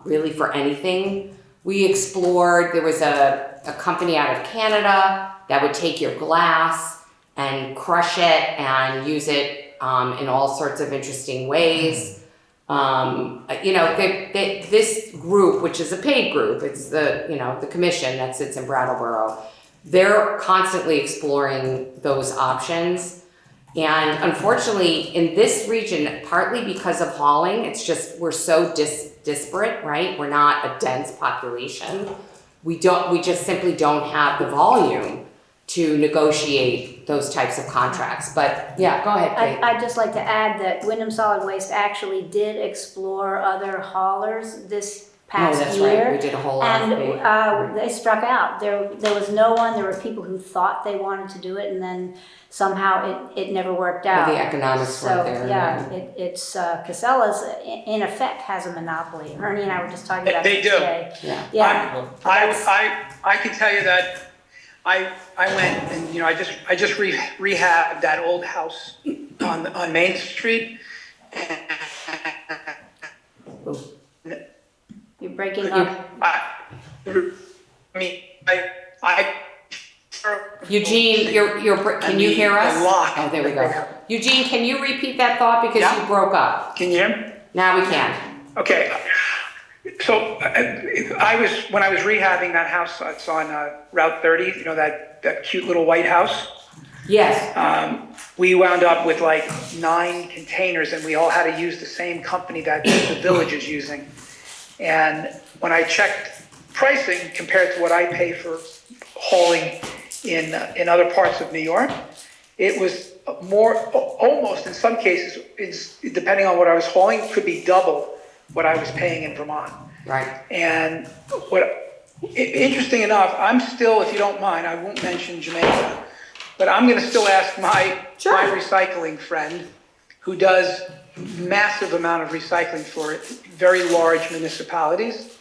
A: really for anything. We explored, there was a company out of Canada that would take your glass and crush it and use it in all sorts of interesting ways. This group, which is a paid group, it's the commission that sits in Brattleboro, they're constantly exploring those options. And unfortunately, in this region, partly because of hauling, it's just, we're so disparate, right? We're not a dense population. We just simply don't have the volume to negotiate those types of contracts. But yeah, go ahead, Kate.
C: I'd just like to add that Wyndham Solid Waste actually did explore other haulers this past
A: that's
C: year.
A: right. We did a whole
C: And they struck out. There was no one. There were people who thought they wanted to do it, and then somehow it never worked out.
A: The economics weren't there.
C: Yeah, it's Casella's in effect has a monopoly. Ernie and I were just talking about
J: They
C: it
J: do.
C: today.
A: Yeah.
C: Yeah.
J: I can tell you that I went and I just rehabbed that old house on Main Street.
C: You're breaking up.
A: Eugene, can you hear us? Oh, there we go. Eugene, can you repeat that thought because you broke up?
J: Can you hear me?
A: Now we can.
J: Okay. So when I was rehabbing that house, it's on Route 30, that cute little white house.
A: Yes.
J: We wound up with like 9 containers, and we all had to use the same company that the village is using. And when I checked pricing compared to what I pay for hauling in other parts of New York, it was more, almost in some cases, depending on what I was hauling, could be double what I was paying in Vermont.
A: Right.
J: And interesting enough, I'm still, if you don't mind, I won't mention Jamaica, but I'm going to still ask my recycling friend, who does massive amount of recycling for very large municipalities.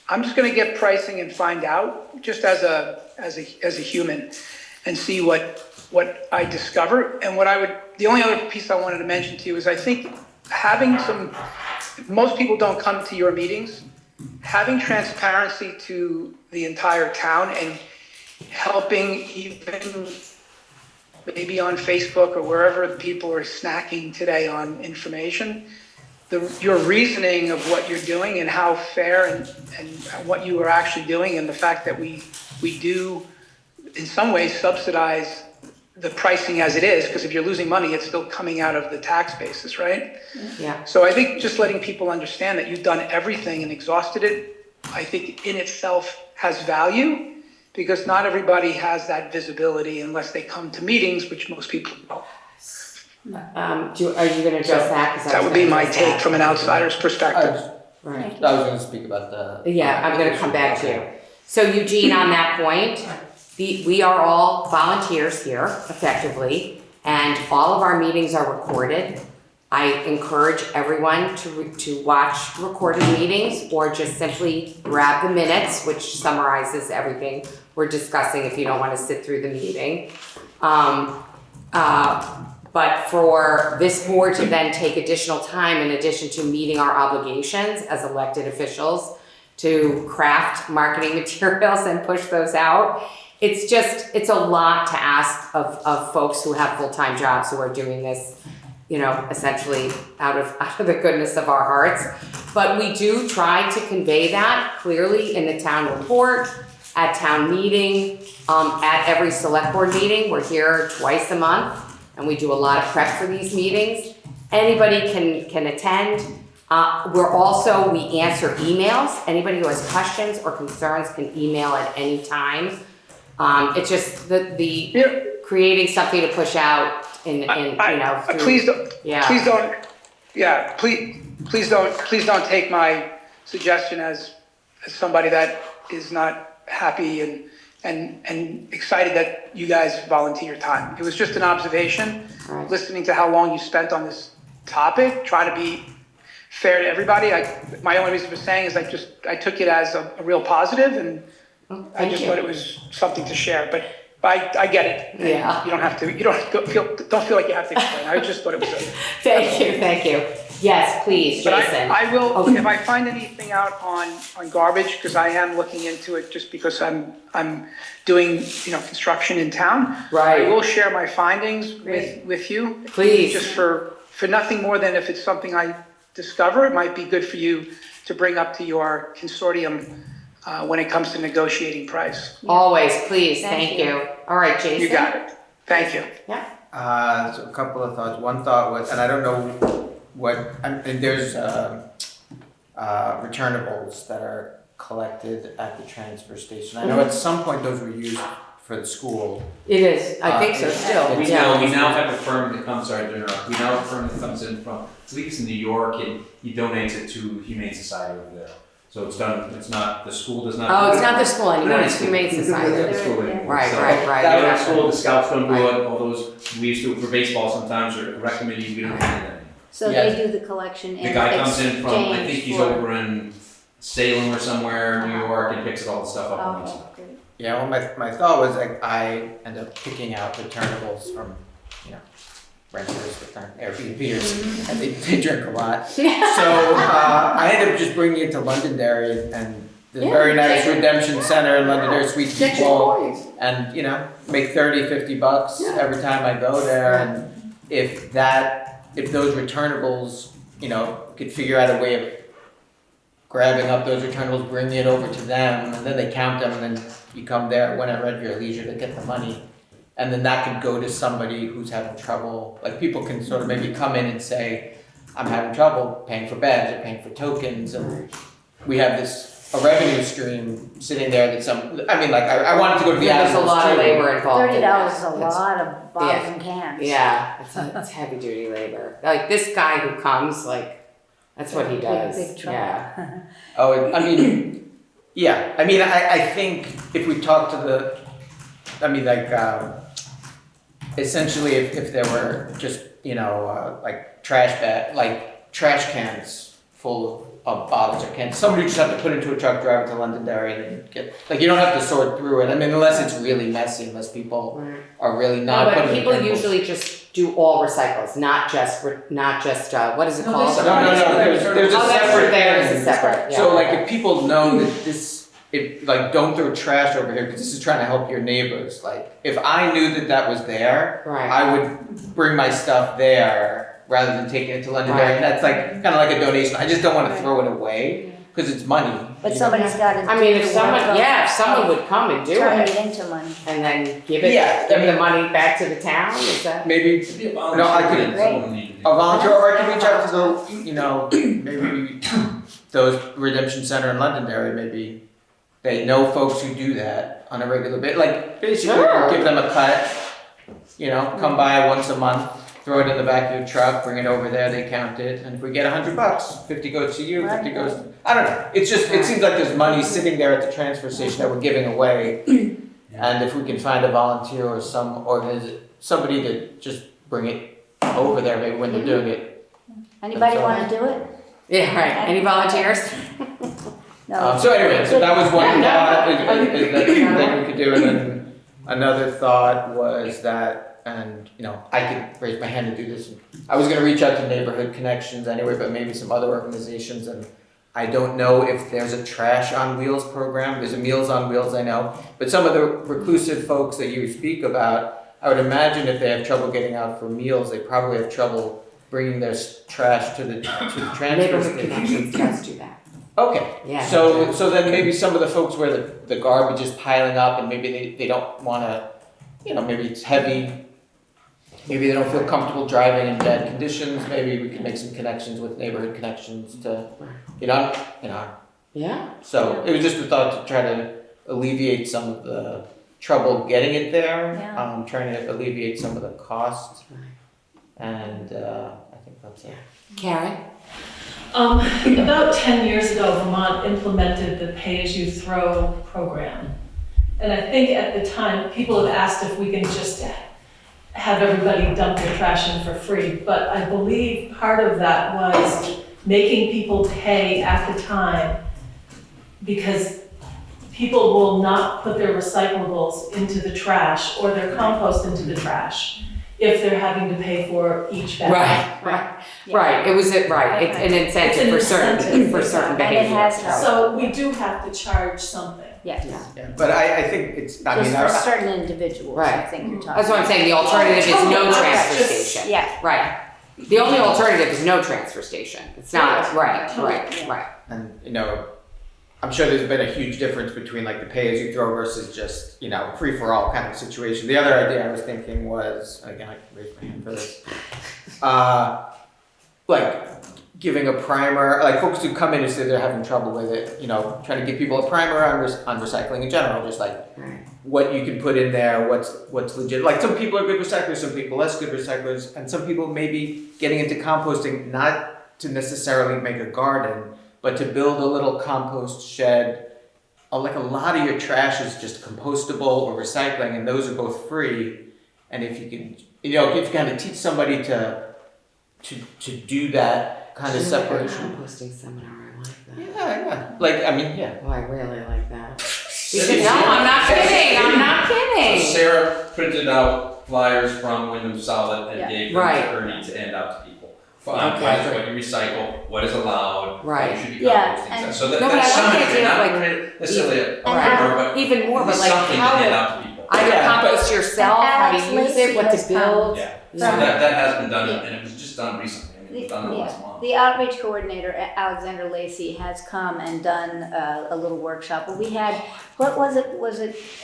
J: I'm just going to get pricing and find out, just as a human, and see what I discover. And the only other piece I wanted to mention to you is I think most people don't come to your meetings. Having transparency to the entire town and helping even maybe on Facebook or wherever people are snacking today on information, your reasoning of what you're doing and how fair and what you are actually doing, and the fact that we do in some ways subsidize the pricing as it is, because if you're losing money, it's still coming out of the tax basis, right?
A: Yeah.
J: So I think just letting people understand that you've done everything and exhausted it, I think in itself has value, because not everybody has that visibility unless they come to meetings, which most people don't.
A: Are you going to address that? 'Cause I
J: That
A: was
J: would be
A: gonna
J: my
A: address
J: take
A: that.
J: from an outsider's perspective.
A: Right.
D: I was gonna speak about the.
A: Yeah, I'm going to come back to you. So Eugene, on that point, we are all volunteers here, effectively, and all of our meetings are recorded. I encourage everyone to watch recorded meetings, or just simply grab the minutes, which summarizes everything we're discussing if you don't want to sit through the meeting. But for this board to then take additional time in addition to meeting our obligations as elected officials to craft marketing materials and push those out, it's a lot to ask of folks who have full-time jobs who are doing this, essentially out of the goodness of our hearts. But we do try to convey that clearly in the town report, at town meeting, at every select board meeting. We're here twice a month, and we do a lot of prep for these meetings. Anybody can attend. We answer emails. Anybody who has questions or concerns can email at any time. It's just the creating something to push out through,
J: Please don't take my suggestion as somebody that is not happy and excited that you guys volunteer your time. It was just an observation,
A: Right.
J: listening to how long you spent on this topic, try to be fair to everybody. My only reason for saying is I took it as a real positive, and I just thought it was something to share. But I get it.
A: Yeah.
J: You don't feel like you have to explain. I just thought it was
A: Thank you. Yes, please,
J: But
A: Jason.
J: I will,
A: Okay.
J: if I find anything out on garbage, because I am looking into it just because I'm doing, construction in town.
A: Right.
J: I will share my findings
A: Great.
J: with you.
A: Please.
J: Just for nothing more than if it's something I discover, it might be good for you to bring up to your consortium when it comes to negotiating price.
A: Always, please,
C: Thank
A: thank
C: you.
A: you. All right, Jason.
J: You got it. Thank you.
A: Yeah.
K: So a couple of thoughts. One thought was, and I don't know and there's returnables that are collected at the transfer station. I know at some point those were used for the school.
A: It is. I think so. Still.
B: We
A: Yeah.
B: now have a firm that comes, we now have a firm that comes in from, I believe it's in New York, and he donates it to Humane Society over there. So it's done, it's not, the school does not.
A: Oh, it's not the school anymore.
B: No,
A: It's Humane
B: It's not
A: Society.
B: the school anymore.
A: Right,
B: So
A: right.
B: The
A: Yeah.
B: other school, the scouts don't do it, all those, we used to for baseball sometimes, or rec committee, we don't do that.
C: So
D: Yeah.
C: they do the collection and
B: The guy comes in from, I think he's
C: for-
B: over in Salem or somewhere, New York, and picks all the stuff up. and
C: Okay,
B: stuff.
C: great.
K: Yeah, well, my thought was I end up picking out returnables from, renters that aren't Airbnbers, and they drink a lot. So I ended up just bringing it to Londonderry, and the
A: Yeah,
K: very nice
A: get-
K: Redemption Center in Londonderry, sweet
A: Get your
K: people,
A: coins.
K: and make $30-50
A: Yeah.
K: every time I go there. And if those returnables, could figure out a way of grabbing up those returnables, bringing it over to them, and then they count them, and then you come there whenever at your leisure to get the money. And then that could go to somebody who's having trouble. Like, people can sort of maybe come in and say, I'm having trouble paying for beds or paying for tokens, and we have a revenue stream sitting there that I wanted to go to the
A: There's a
K: animals
A: lot of
K: too.
A: labor involved in that.
C: $30 is a lot of bottles and cans.
A: Yeah, it's heavy duty labor. Like this guy who comes, that's what he does.
C: Big trouble.
A: Yeah.
K: Oh, yeah. I think if we talk to essentially if there were just, trash cans full of bottles or cans, somebody just have to put into a truck, drive it to Londonderry, and then get, you don't have to sort through it. Unless it's really messy, unless people are really
A: No,
K: not
A: but
K: putting
A: people
K: chemicals.
A: usually just do all recycles, not just what is it
G: No,
A: called?
G: there's
K: No, there's a
A: Oh, that's
K: separate
A: right, there is a
K: thing.
A: separate. Yeah.
K: So if people know that don't throw trash over here because this is trying to help your neighbors. If I knew that was there,
A: Right.
K: I would bring my stuff there rather than taking it to Londonderry, and that's like, kinda like a donation, I just don't wanna throw it away, cause it's money.
C: But
K: you know?
C: somebody's gotta do
A: I mean,
C: the
A: if
C: work
A: someone,
C: of-
A: yeah, if someone would come and do
C: turning
A: it
C: it into money.
A: and then give
K: Yeah, I
A: the
K: mean-
A: money back to the town, is that?
K: Maybe
B: To be a
K: No, I
B: volunteer,
K: could-
B: someone would need to do
K: a
B: that.
K: volunteer, or I can reach out to the, you know, maybe those Redemption Center in Londonderry, maybe they know folks who do that on a regular bit, like basically
A: Sure.
K: give them a cut, you know, come by once a month, throw it in the back of your truck, bring it over there, they count it, and if we get $100, 50 goes to you, 50 goes, I don't know, it's just, it seems like there's money sitting there at the transfer station that we're giving away, and if we can find a volunteer or somebody to just bring it over there, maybe when they're doing it.
C: Anybody
K: So-
C: wanna do it?
A: Yeah, right. Any volunteers?
C: No.
K: So anyway, so that was one
A: Yeah,
K: thought that we could do, and then another thought was that, and you know, I could raise my hand and do this. I was gonna reach out to Neighborhood Connections anyway, but maybe some other organizations, and I don't know if there's a Trash on Wheels program. There's a Meals on Wheels, I know, but some of the reclusive folks that you speak about, I would imagine if they have trouble getting out for meals, they probably have trouble bringing their trash to the transfer
A: Neighborhood
K: station.
A: Connections does do that.
K: Okay.
A: Yeah.
K: So then maybe some of the folks where the garbage is piling up and maybe they don't wanna, you know, maybe it's heavy. Maybe they don't feel comfortable driving in bad conditions, maybe we can make some connections with Neighborhood Connections to, you know.
A: Yeah.
K: So it was just a thought to try to alleviate some of the trouble getting it there.
C: Yeah.
K: Trying to alleviate some of the costs. And I think that's it.
A: Karen?
G: About 10 years ago, Vermont implemented the pay-as-you-throw program. And I think at the time, people have asked if we can just have everybody dump their trash in for free. But I believe part of that was making people pay at the time, because people will not put their recyclables into the trash or their compost into the trash if they're having to pay for each bag.
A: Right. It was it's an incentive
G: It's an incentive.
A: for certain
C: And it
A: behaviors.
C: has helped.
G: So we do have to charge something.
C: Yes.
K: Yeah, but I think it's, I mean,
C: Just for certain individuals, I
A: Right.
C: think you're talking.
A: That's what I'm saying. The alternative is no
G: Totally.
A: transfer
G: Just-
A: station.
C: Yeah.
A: Right. The only alternative is no transfer station. It's not, right.
K: and you know, I'm sure there's been a huge difference between like the pay-as-you-throw versus just, you know, free-for-all kind of situation. The other idea I was thinking was, again, I can raise my hand for this, like giving a primer, like folks who come in and say they're having trouble with it, you know, trying to give people a primer on recycling in general, just like what you can put in there, what's legit. Like some people are good recyclers, some people less good recyclers, and some people may be getting into composting not to necessarily make a garden, but to build a little compost shed. Like a lot of your trash is just compostable or recycling, and those are both free. And if you can, you know, if you kind of teach somebody to do that kind of separation.
A: Composting seminar. I like that.
K: Yeah. Like, I mean, yeah.
A: Oh, I really like that. No, I'm not kidding. I'm not
B: So
A: kidding.
B: Sarah printed out flyers from Wyndham Solid and
C: Yeah.
B: gave them
A: Right.
B: to Ernie to hand out to people.
A: Okay.
B: What you recycle, what is allowed,
A: Right.
B: what you should be
C: Yeah,
B: composting.
C: and-
B: So that,
A: No, but
B: that's
A: I like the
B: something,
A: idea of,
B: not
A: like,
B: necessarily a
C: And
B: primer, but
A: Even more,
B: at
A: but
B: least
A: like
B: something to
A: how
B: hand
A: to
B: out to people.
A: either
K: Yeah,
A: compost yourself, how to
C: Alex
A: use it, what
C: Lacey
A: to build.
B: Yeah, so
C: From-
B: that has been done, and it was just done recently. I mean, it was done last month.
C: The outreach coordinator, Alexander Lacey, has come and done a little workshop. But we had, what was it?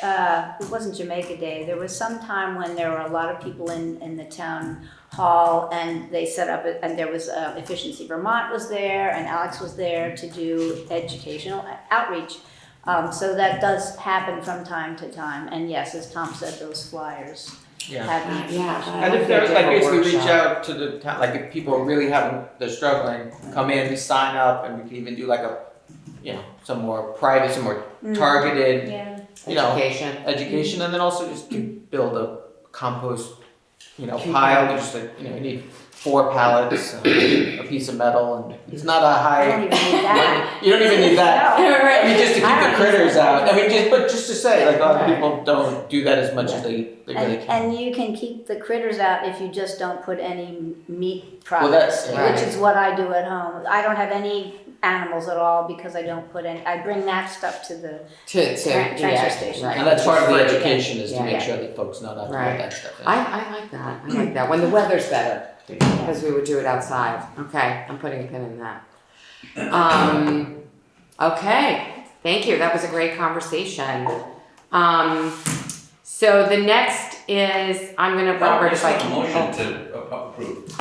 C: It wasn't Jamaica Day. There was some time when there were a lot of people in the town hall, and they set up, and there was Efficiency Vermont was there, and Alex was there to do educational outreach. So that does happen from time to time. And yes, as Tom said, those flyers
K: Yeah.
C: have.
K: And if there's like basically reach out to the town, like if people are really they're struggling, come in, sign up, and we can even do like a, you know, some more private, some more targeted,
C: Yeah.
K: you know,
A: Education.
K: and then also just build a compost, you know, pile. Just like, you know, you need 4 pallets, a piece of metal, and it's not a
C: I
K: high.
C: don't even need that.
K: You don't even need that.
C: No.
K: I mean, just to
C: I
K: keep
C: don't
K: the critters
C: use that.
K: out. I mean, just to say, like, a lot of
C: Right.
K: people don't do that as much as they really can.
C: And you can keep the critters out if you just don't put any meat
K: Well,
C: products,
K: that's-
C: which is what I do at home. I don't have any animals at all because I don't put any, I bring that stuff to the transfer
A: yeah,
C: station.
A: right.
K: And that's part of the
A: Yeah.
K: education is to
A: Yeah.
K: make sure that folks know not to
A: Right.
K: put that stuff in.
A: I like that. I like that. When the weather's better, because we would do it outside. Okay, I'm putting a pin in that. Okay, thank you. That was a great conversation. So the next is, I'm gonna, Robert, if I
B: A
A: can.
B: motion to approve.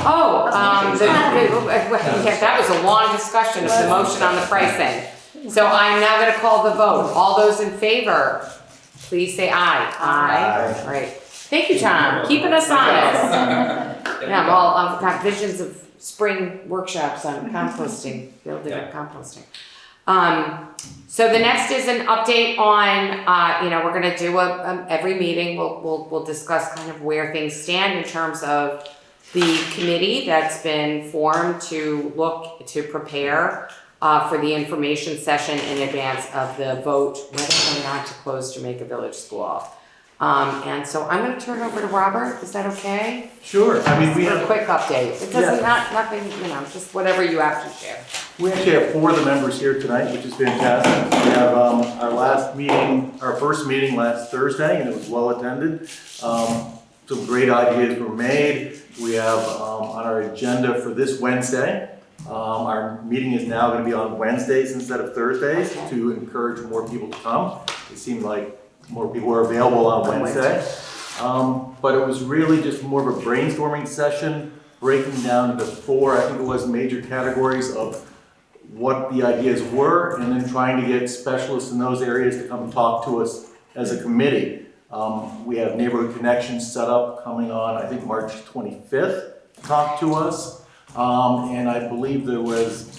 A: That was a long discussion of the motion on the pricing. So I'm now gonna call the vote. All those in favor, please say aye.
E: Aye.
A: Right. Thank you, Tom, keeping us honest. Yeah, I've got visions of spring workshops on composting, building up composting. So the next is an update on, we're gonna do every meeting, we'll discuss kind of where things stand in terms of the committee that's been formed to prepare for the information session in advance of the vote whether or not to close Jamaica Village School. And so I'm gonna turn it over to Robert, is that okay?
E: Sure. I mean, we
A: For a
E: have,
A: quick update, it doesn't, nothing, just whatever you have to share.
E: we actually have 4 of the members here tonight, which is fantastic. We have our first meeting last Thursday, and it was well attended. Some great ideas were made. We have on our agenda for this Wednesday, our meeting is now going to be on Wednesdays instead of Thursdays to encourage more people to come. It seemed like more people were available on Wednesday. But it was really just more of a brainstorming session, breaking down into 4, I think it was, major categories of what the ideas were, and then trying to get specialists in those areas to come talk to us as a committee. We have Neighborhood Connections set up coming on, I think, March 25th to talk to us. And I believe there was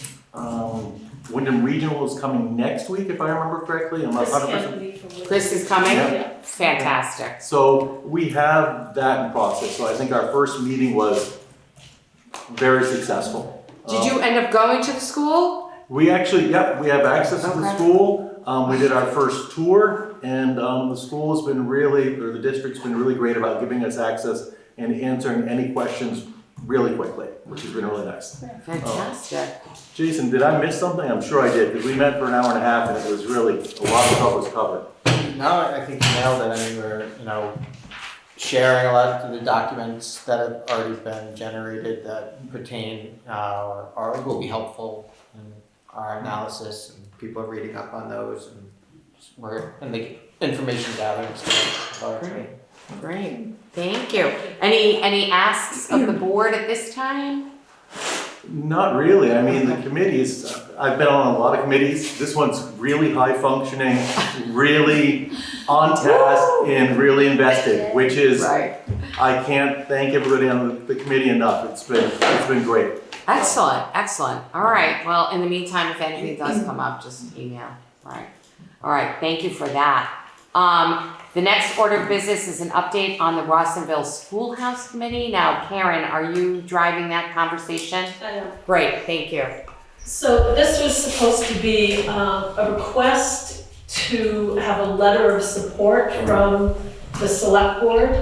E: Wyndham Regional is coming next week, if I remember correctly. I'm not 100%.
A: Chris is coming?
E: Yeah.
A: Fantastic.
E: So we have that in process. So I think our first meeting was very successful.
A: Did you end up going to the school?
E: We actually, we have access to the
A: Okay.
E: school. We did our first tour, and the school has been the district's been really great about giving us access and answering any questions really quickly, which has been really nice.
A: Fantastic.
E: Jason, did I miss something? I'm sure I did, because we met for an hour and a half, and it was really, a lot of stuff was covered.
K: No, I think you nailed it. I mean, we're, sharing a lot of the documents that have already been generated that pertain, or will be helpful in our analysis, and people are reading up on those, and the information gathering stuff.
A: Great. Thank you. Any asks of the board at this time?
E: Not really. I mean, the committees, I've been on a lot of committees. This one's really high functioning, really on task, and really invested, which is,
A: Right.
E: I can't thank everybody on the committee enough. It's been great.
A: Excellent. All right. Well, in the meantime, if anything does come up, just email. Right. All right. Thank you for that. The next order of business is an update on the Rawsonville Schoolhouse Committee. Now, Karen, are you driving that conversation?
G: I am.
A: Great. Thank you.
G: So this was supposed to be a request to have a letter of support from the select board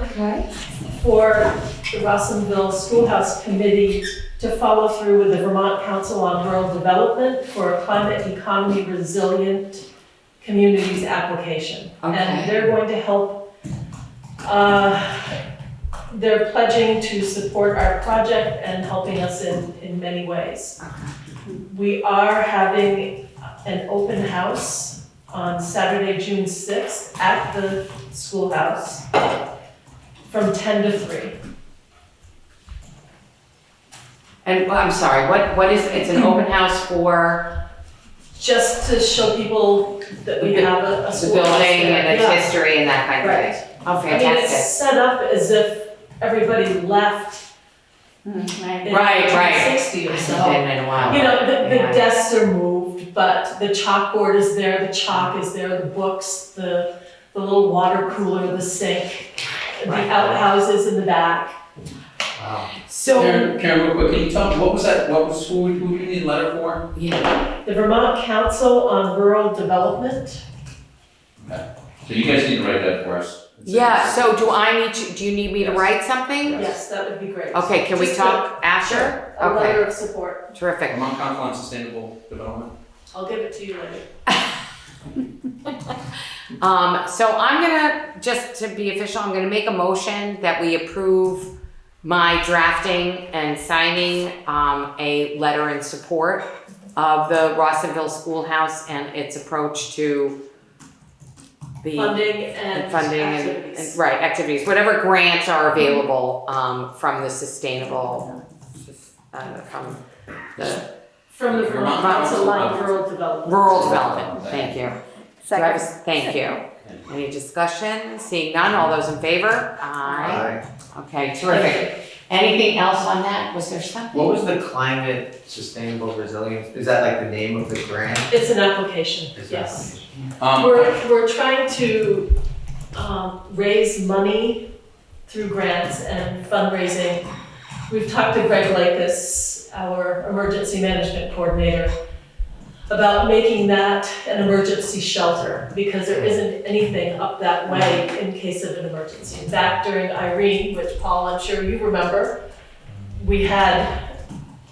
G: for the Rawsonville Schoolhouse Committee to follow through with the Vermont Council on Rural Development for a climate economy resilient communities application.
A: Okay.
G: And they're going to help, they're pledging to support our project and helping us in many ways. We are having an open house on Saturday, June 6th at the schoolhouse from 10 to 3.
A: And I'm sorry, what is, it's an open house for
G: Just to show people that we have a
A: the
G: schoolhouse
A: building
G: there.
A: and its
G: Yeah.
A: history and that kind of
G: Right.
A: thing? Oh,
G: I mean, it's
A: fantastic.
G: set up as if everybody left in
A: Right.
G: 1960 or
A: It's
G: so.
A: been in a while.
G: You know, the
A: Yeah.
G: desks are moved, but the chalkboard is there, the chalk is there, the books, the little water cooler, the sink, the
A: Right.
G: outhouses in the back.
K: Wow.
A: So,
B: Karen, real quick, can you tell me, who do you need a letter for?
A: yeah,
G: The Vermont Council on Rural Development.
B: So you guys need to write that for us.
A: Yeah, so do you need me to write something?
G: Yes, that would be great.
A: Okay, can we
G: Just
A: talk after?
G: A
A: Okay,
G: letter of support.
A: terrific.
B: Vermont Council on Sustainable Development.
G: I'll give it to you later.
A: So I'm gonna, just to be official, I'm gonna make a motion that we approve my drafting and signing, a letter in support of the Rawsonville Schoolhouse and its approach to the
G: Funding and activities.
A: right, activities, whatever grants are available, from the sustainable, from the
G: From the Vermont Council on Rural Development.
A: rural development, thank you. Do I have a-
C: Second.
A: Thank you. Any discussion? Seeing none, all those in favor? Aye. Okay, terrific. Anything else on that? Was there something?
K: What was the climate sustainable resilience? Is that like the name of the grant?
G: It's an application,
K: Is that-
G: yes. We're trying to raise money through grants and fundraising. We've talked to Greg Lakis, our emergency management coordinator, about making that an emergency shelter because there isn't anything up that way in case of an emergency. In fact, during Irene, which Paul, I'm sure you remember, we had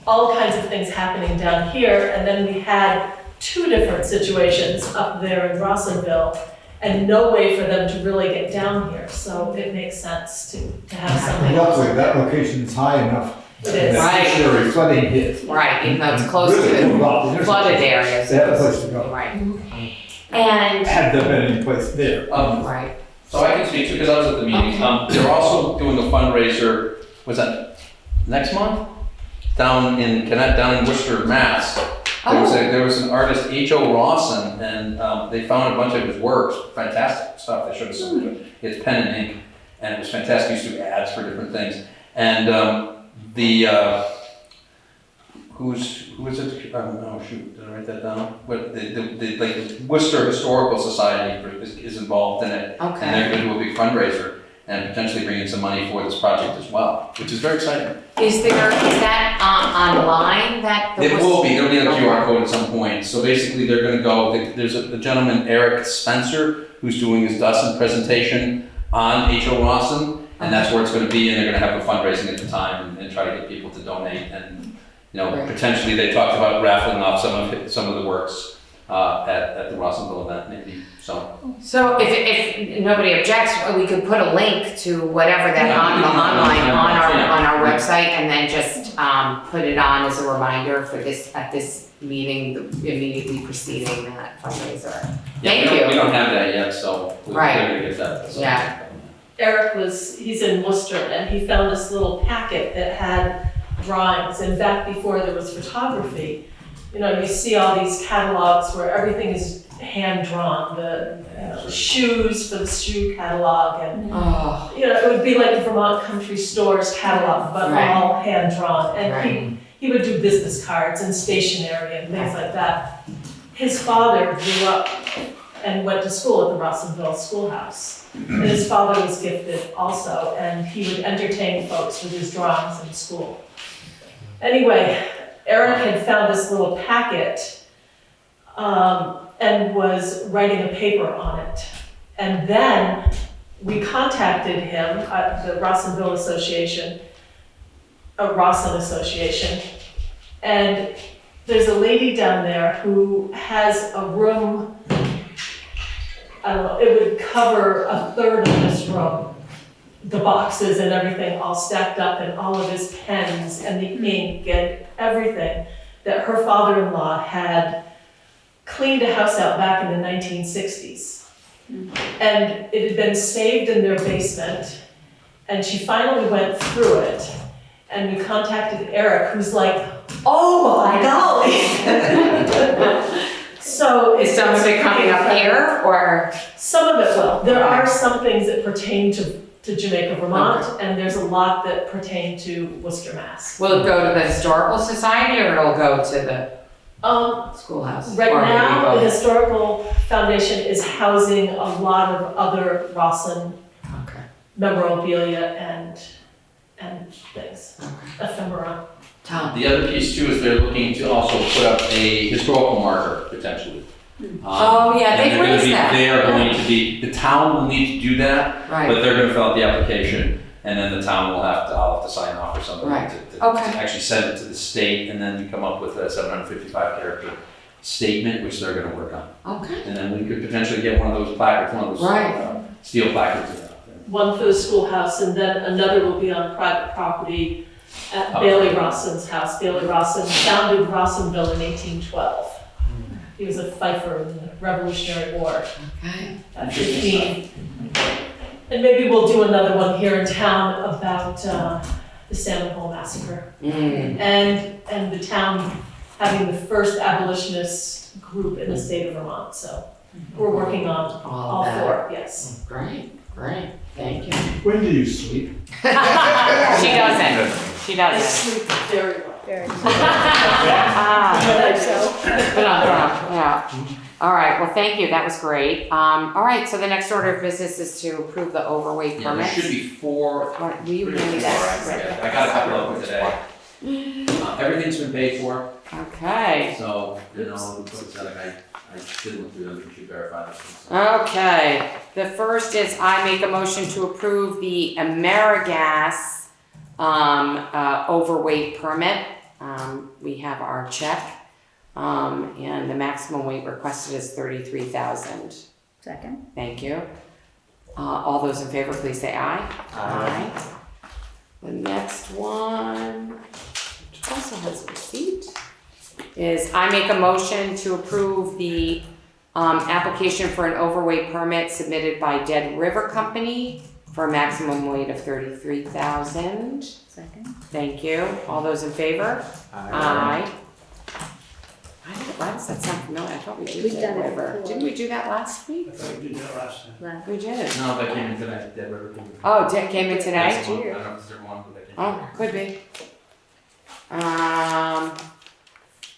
G: all kinds of things happening down here, and then we had 2 different situations up there in Rawsonville, and no way for them to really get down here. So it makes sense to have something else.
L: Luckily, that location's high enough.
G: It is.
A: Right.
L: Necessary flooding hit.
A: Right, even though it's close to
L: Really,
A: the flooded areas.
L: They have a place to go.
A: Right. And,
L: Had there been any place there.
A: right,
B: So I can speak to, because I was at the meeting, they're also doing a fundraiser, was that next month? Down in Worcester, Mass. There was an artist, H.O. Rawson, and they found a bunch of his works, fantastic stuff. They showed us some of it. It's pen and ink, and it was fantastic. He used to do ads for different things. And who is it? Oh shoot, did I write that down? But the Worcester Historical Society is involved in it, and
A: okay.
B: they're going to do a big fundraiser and potentially bring in some money for this project as well, which is very exciting.
A: Is that online, that?
B: It will be, there'll be a QR code at some point. So basically they're gonna go, there's a gentleman, Eric Spencer, who's doing his Dustin presentation on H.O. Rawson, and that's where it's gonna be, and they're gonna have a fundraising at the time and try to get people to donate. And,
A: Right.
B: potentially they talked about raffling off some of the works at the Rawsonville event maybe, so.
A: So if nobody objects, we could put a link to whatever that online on our website, and then just put it on as a reminder for at this meeting immediately preceding that fundraiser. Thank
B: We
A: you.
B: don't have that yet, so we're
A: Right.
B: gonna get that. So.
A: Yeah.
G: Eric he's in Worcester, and he found this little packet that had drawings, and back before there was photography, you see all these catalogs where everything is hand-drawn, the shoes for the shoe catalog, and
A: Oh,
G: it would be like the Vermont Country Store's catalog, but
A: Right.
G: all hand-drawn, and
A: Right.
G: he would do business cards and stationery and things like that. His father grew up and went to school at the Rawsonville Schoolhouse. And his father was gifted also, and he would entertain folks with his drawings in school. Anyway, Eric had found this little packet and was writing a paper on it. And then we contacted him at the Rawsonville Association, Rawson Association, and there's a lady down there who has a room, I don't know, it would cover a third of this room. The boxes and everything all stacked up, and all of his pens and the ink and everything that her father-in-law had cleaned a house out back in the 1960s. And it had been saved in their basement, and she finally went through it, and we contacted Eric, who's like, oh my golly! So
A: is some of it coming up here, or?
G: Some of it will. There are some things that pertain to Jamaica, Vermont, and there's a lot that pertain to Worcester, Mass.
A: Will it go to the Historical Society, or it'll go to the Schoolhouse?
G: Right
A: Or maybe
G: now, the
A: both?
G: Historical Foundation is housing a lot of other Rawson
A: Okay.
G: memorabilia and things, ephemera.
A: Tom.
B: The other piece too is they're looking to also put up a historical marker potentially.
A: Oh, yeah, they've raised that.
B: They are going to be, the town will need to do that,
A: Right.
B: but they're gonna fill out the application, and then the town will I'll have to sign off or something
A: Right.
B: to
A: Okay.
B: actually send it to the state, and then you come up with a 755 character statement, which they're gonna work on.
A: Okay.
B: And then we could potentially get one of those placards, one of those
A: Right.
B: steel placards.
G: One for the schoolhouse, and then another will be on private property at
B: Oh.
G: Bailey Rawson's house. Bailey Rawson founded Rawsonville in 1812. He was a fifer in the Revolutionary War
A: Okay.
G: at 15. And maybe we'll do another one here in town about the Salmon Hole Massacre.
A: Mm.
G: And the town having the first abolitionist group in the state of Vermont. So we're working on all
A: that.
G: four, yes.
A: Great, great. Thank you.
L: When do you sleep?
A: She doesn't. She
G: I
A: doesn't.
G: sleep very well.
C: Very good.
A: Ah,
C: So,
A: yeah. All right, well, thank you, that was great. All right, so the next order of business is to approve the overweight
B: Yeah, there
A: permits.
B: should be 4.
A: What, will you
B: Three or
A: read
B: 4,
A: that?
B: I got a couple of them today. Everything's been paid for,
A: Okay,
B: so, you know, I did look through them, you should verify this.
A: okay. The first is I make a motion to approve the AmeriGas overweight permit. We have our check, and the maximum weight requested is 33,000.
C: second.
A: Thank you. All those in favor, please say aye. Aye. The next one, which also has a receipt, is I make a motion to approve the application for an overweight permit submitted by Dead River Company for a maximum weight of 33,000.
C: Second.
A: Thank you. All those in favor? Aye. Why does that sound familiar? I thought we did
C: We've
A: Dead
C: done it
A: River.
C: before.
A: Didn't we do that last
H: I
A: week?
H: thought we did that last time.
A: We did.
B: No, that came in today, Dead River came in.
A: Oh, Dick came in today?
B: That's the one. I don't know if it's different one, but that came in.
A: Oh, could be.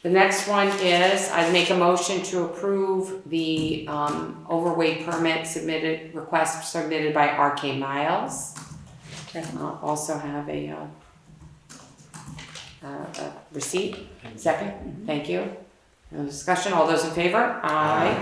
A: The next one is I make a motion to approve the overweight permit request submitted by RK Miles.
C: Second.
A: Also have a receipt. Second, thank you. No discussion, all those in favor? Aye.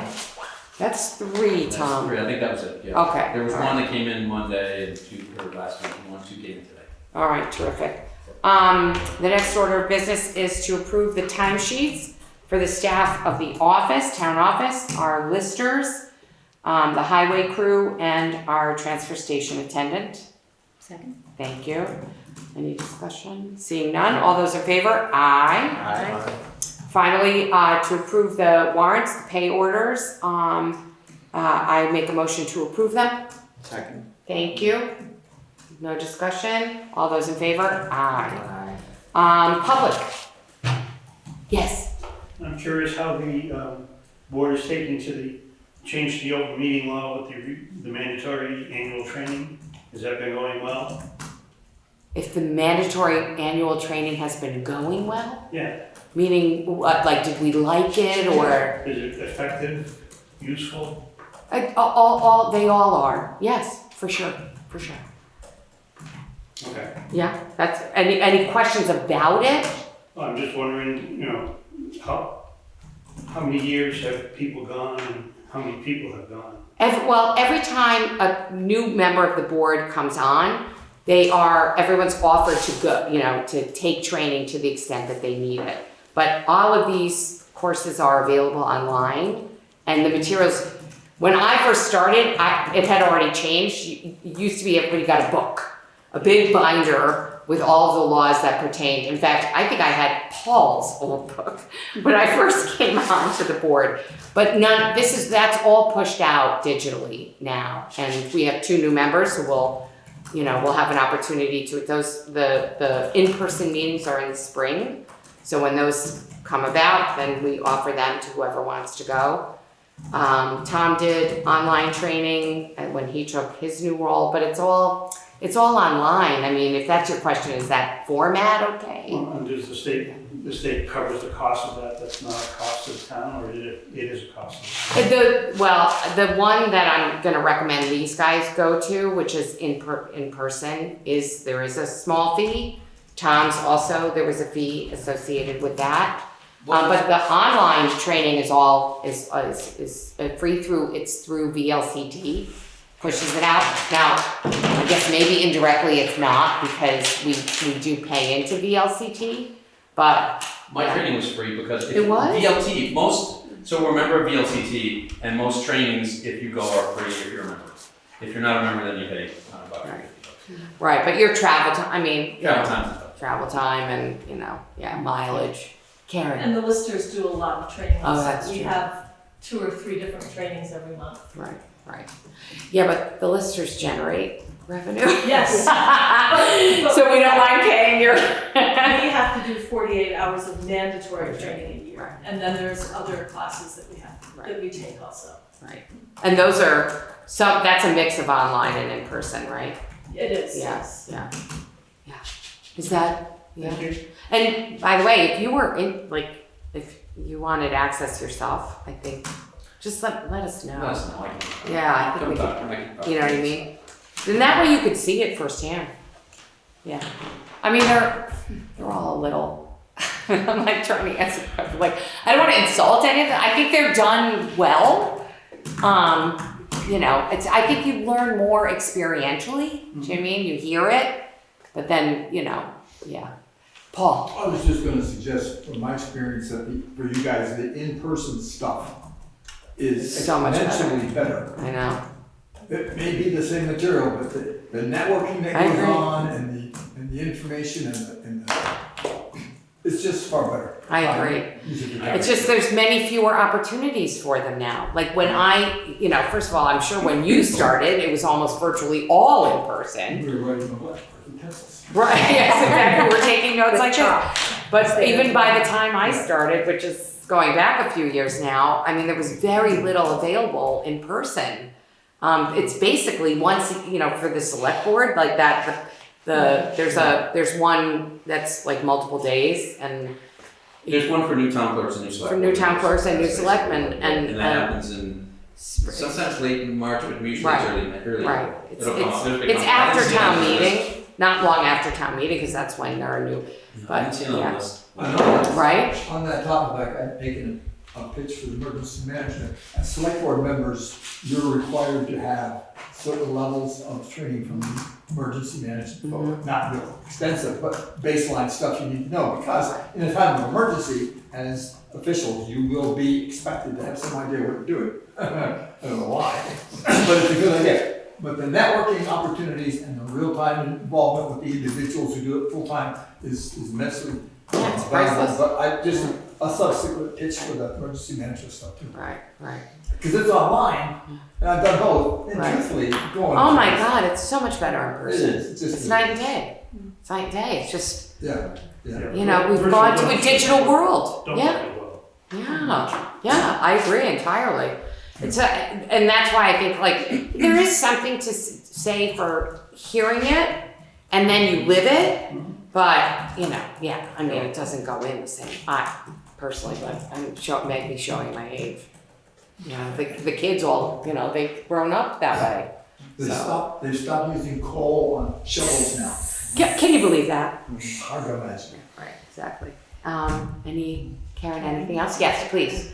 A: That's 3,
B: That's
A: Tom.
B: 3, I think that was it, yeah.
A: Okay.
B: There was
A: all
B: one
A: right.
B: that came in Monday and 2, or last week, and 2 came in today.
A: All right, terrific. The next order of business is to approve the timesheets for the staff of the office, town office, our listers, the highway crew, and our transfer station attendant.
C: Second.
A: Thank you. Any discussion? Seeing none, all those in favor? Aye.
K: Aye.
A: Finally, to approve the warrants, the pay orders, I make a motion to approve them.
K: Second.
A: Thank you. No discussion, all those in favor? Aye.
K: Aye.
A: Public? Yes.
H: I'm curious how the board is taking to the change to the open meeting law with the mandatory annual training. Has that been going well?
A: If the mandatory annual training has been going well,
H: Yeah.
A: meaning what, like, did we like it or?
H: Is it effective, useful?
A: They all are, yes, for sure.
H: Okay.
A: Yeah, that's, any questions about it?
H: I'm just wondering, you know, how many years have people gone and how many people have gone?
A: Every time a new member of the board comes on, everyone's offered to go, to take training to the extent that they need it. But all of these courses are available online, and the materials, when I first started, it had already changed. It used to be everybody got a book, a big binder with all of the laws that pertained. In fact, I think I had Paul's old book when I first came onto the board. But that's all pushed out digitally now. And we have 2 new members who we'll have an opportunity to, the in-person meetings are in the spring. So when those come about, then we offer them to whoever wants to go. Tom did online training when he took his new role, but it's all online. I mean, if that's your question, is that format okay?
H: Well, and does the state covers the cost of that? That's not a cost of the town, or it is a cost of the town?
A: The one that I'm going to recommend these guys go to, which is in person, there is a small fee. Tom's also, there was a fee associated with that. But the online training is all, is free through, it's through VLCT, pushes it out. Now, I guess maybe indirectly it's not because we do pay into VLCT, but.
B: My
A: Yeah.
B: training was free because
A: It was?
B: VLT, so we're a member of VLCT, and most trainings, if you go, are free if you're a member. If you're not a member, then you pay about
A: Right.
B: $50.
A: Right, but your travel time, I mean, you
B: Travel
A: know,
B: times and stuff.
A: travel time and, mileage. Karen,
G: And the listers do a lot of trainings.
A: Oh, that's
G: We
A: true.
G: have 2 or 3 different trainings every month.
A: right. Yeah, but the listers generate revenue.
G: Yes.
A: So we don't mind paying your.
G: We have to do 48 hours of mandatory training a year.
A: Right.
G: And then there's other classes that we have,
A: Right.
G: that we take also.
A: Right. And those are, that's a mix of online and in person, right?
G: It is,
A: Yeah,
G: yes.
A: yeah. Is that, yeah.
H: Thank you.
A: And by the way, if you were if you wanted access yourself, I think, just let us know.
B: Let us know. I can-
A: Yeah, I think
B: Come
A: we
B: talk,
A: could,
B: I can talk.
A: you know what I mean? Then that way you could see it firsthand. Yeah. I mean, they're all a little, I'm like trying to answer, like, I don't want to insult any of them. I think they're done well. I think you learn more experientially. Do you know what I mean? You hear it, but then, yeah. Paul.
L: I was just gonna suggest, from my experience, that for you guys, the in-person stuff is
A: So much better.
L: exponentially better.
A: I know.
L: It may be the same material, but the networking that
A: I
L: goes
A: agree.
L: on and the information and the, it's just far better.
A: I agree. It's just there's many fewer opportunities for them now. Like when first of all, I'm sure when you started, it was almost virtually all in person.
L: We were writing the blackboard and pencils.
A: Right, yes, exactly. We're taking notes like this. But even by the time I started, which is going back a few years now, I mean, there was very little available in person. It's basically once, for the select board, like that, there's one that's like multiple days and
B: There's one for new town clerks and new selectmen.
A: for new town clerks and new selectmen
B: And that happens in, sometimes late in March, but usually it's early.
A: Right, it's
B: It'll come up. There's a big
A: it's
B: one. I didn't
A: after
B: see it on
A: town
B: the list.
A: meeting, not long after town meeting, because that's when there are new,
B: I didn't see it on the
A: yeah.
B: list.
A: right?
L: On that topic, I'm making a pitch for the emergency management. As select board members, you're required to have certain levels of training from the emergency management folks. Not real extensive, but baseline stuff you need to know, because in a time of emergency, as officials, you will be expected to have some idea what you're doing. I don't know why, but it's a good idea. But the networking opportunities and the real-time involvement with the individuals who do it full-time is immensely
A: Yeah, it's
L: valuable.
A: priceless.
L: But I just, a subsequent pitch for the emergency management stuff too.
A: Right.
L: Because it's online, and I've done both, and
A: Right.
L: truthfully, going.
A: Oh my God, it's so much better in
L: It
A: person.
L: is, it's just.
A: It's night and day. It's night and day. It's just,
L: Yeah.
A: we've
H: Virtual
A: gone to a
H: don't-
A: digital world.
H: Don't
A: Yeah.
H: work well.
A: Yeah, I agree entirely. And that's why I think there is something to say for hearing it and then you live it, but I mean, it doesn't go in the same. I personally, but I'm maybe showing my age. The kids all, they've grown up that way.
L: They stopped using coal on shovels now.
A: Can you believe that?
L: Hard to imagine.
A: Right, exactly. Karen, anything else? Yes, please.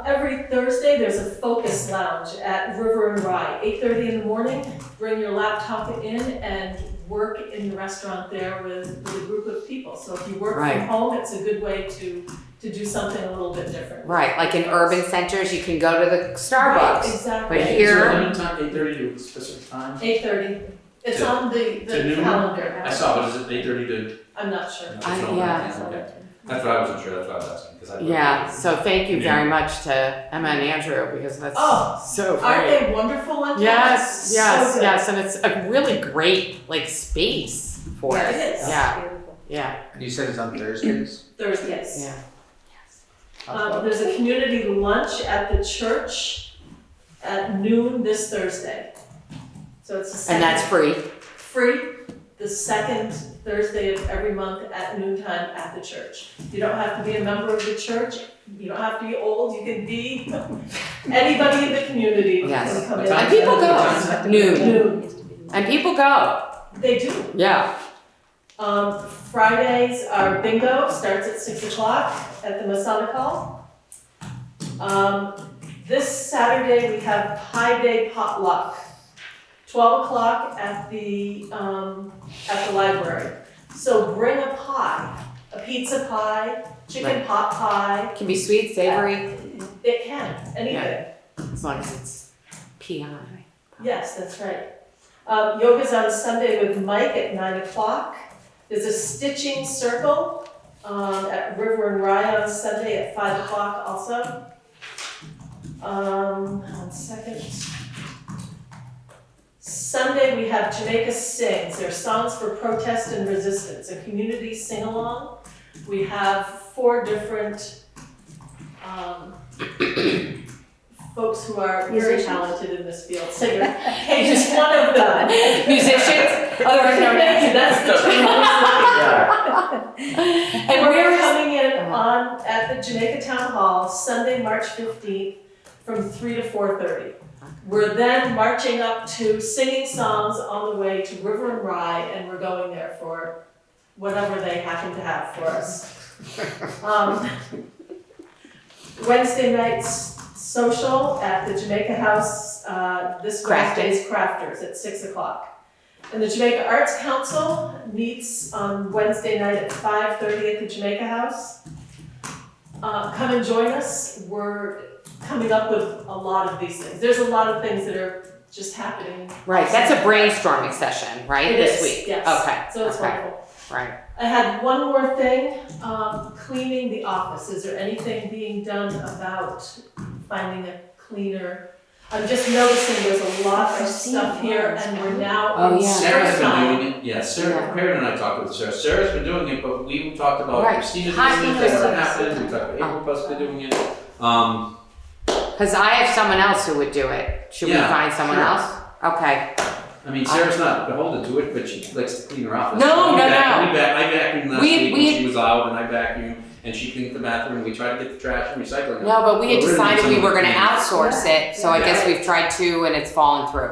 G: Every Thursday, there's a focus lounge at River and Rye, 8:30 in the morning. Bring your laptop in and work in the restaurant there with a group of people. So if you work
A: Right.
G: from home, it's a good way to do something a little bit different.
A: Right, like in urban centers, you can go to the Starbucks.
G: Right, exactly.
A: But
B: Is there
A: here,
B: a limit time, 8:30 to a specific time?
G: 8:30. It's
B: To-
G: on the
B: to noon?
G: calendar.
B: I saw, but is it 8:30 to?
G: I'm not sure.
B: No, it's not.
A: yeah.
B: Okay. That's what I wasn't sure, that's what I was asking, because I.
A: yeah, so thank you very much to Emma and Andrew, because that's
G: Oh,
A: so
G: Aren't
A: great.
G: they wonderful ones?
A: Yes,
G: So
A: yes,
G: good.
A: yes, and it's a really great, space for
G: Yeah,
A: it.
G: it is.
A: Yeah,
C: Beautiful.
A: yeah,
K: You said it's on Thursdays?
G: Thursdays.
A: yeah.
G: There's a community lunch at the church at noon this Thursday. So it's the second.
A: And that's free.
G: Free, the second Thursday of every month at noontime at the church. You don't have to be a member of the church, you don't have to be old, you can be anybody in the community
A: Yes.
G: can come
B: What
G: in.
B: time
A: And people
B: What time is
A: go,
B: that?
A: noon,
G: Noon.
A: and people go,
G: They do.
A: yeah.
G: Fridays, our bingo starts at 6 o'clock at the Masonic Hall. This Saturday, we have Pie Day potluck, 12 o'clock at the library. So bring a pie, a pizza pie, chicken pot pie.
A: Can be sweet, savory,
G: It can, anything.
A: Yeah. as long as it's PI.
G: Yes, that's right. Yoga's on Sunday with Mike at 9 o'clock. There's a stitching circle at River and Rye on Sunday at 5 o'clock also. 1 second. Sunday we have Jamaica Sings. They're songs for protest and resistance, a community sing-along. We have 4 different folks who are very
C: Musicians?
G: talented in this field. Singer. Hey, just one of them.
A: Musicians, otherwise known as.
G: That's the term I was looking for.
A: And
G: And we're
A: where's,
G: coming in at the Jamaica Town Hall, Sunday, March 15th, from 3 to 4:30. We're then marching up to singing songs on the way to River and Rye, and we're going there for whatever they happen to have for us. Wednesday night's social at the Jamaica House, this Wednesday's Crafters at 6 o'clock. And the Jamaica Arts Council meets on Wednesday night at 5:30 at the Jamaica House. Come and join us. We're coming up with a lot of these things. There's a lot of things that are just happening.
A: right, that's a brainstorming session, right,
G: It
A: this
G: is,
A: week?
G: yes.
A: Okay,
G: So it's
A: okay,
G: wonderful.
A: right.
G: I had one more thing, cleaning the office. Is there anything being done about finding a cleaner? I'm just noticing there's a lot of stuff here and we're now
A: Oh,
G: in
A: yeah.
B: Sarah's been
G: summertime.
B: doing it, yeah, Sarah,
A: Yeah.
B: Karen and I talked with Sarah. Sarah's been doing it, but we talked about
A: Right.
B: Christina
A: Hi,
B: doing it, that never
A: Christina.
B: happened, we talked about April possibly doing it.
A: Cause I have someone else who would do it. Should we
B: Yeah,
A: find someone
B: sure.
A: else? Okay.
B: I mean, Sarah's not beholden to it, but she likes to clean her office.
A: No, no, no.
B: I vacuumed last
A: We-
B: week
A: we-
B: when she was out, and I vacuumed, and she cleaned the bathroom, we tried to get the trash and recycling.
A: No, but we had
B: But we're gonna need
A: decided we
B: someone
A: were
B: to
A: gonna
B: clean it.
A: outsource it, so I
B: Yeah.
A: guess we've tried to and it's fallen through.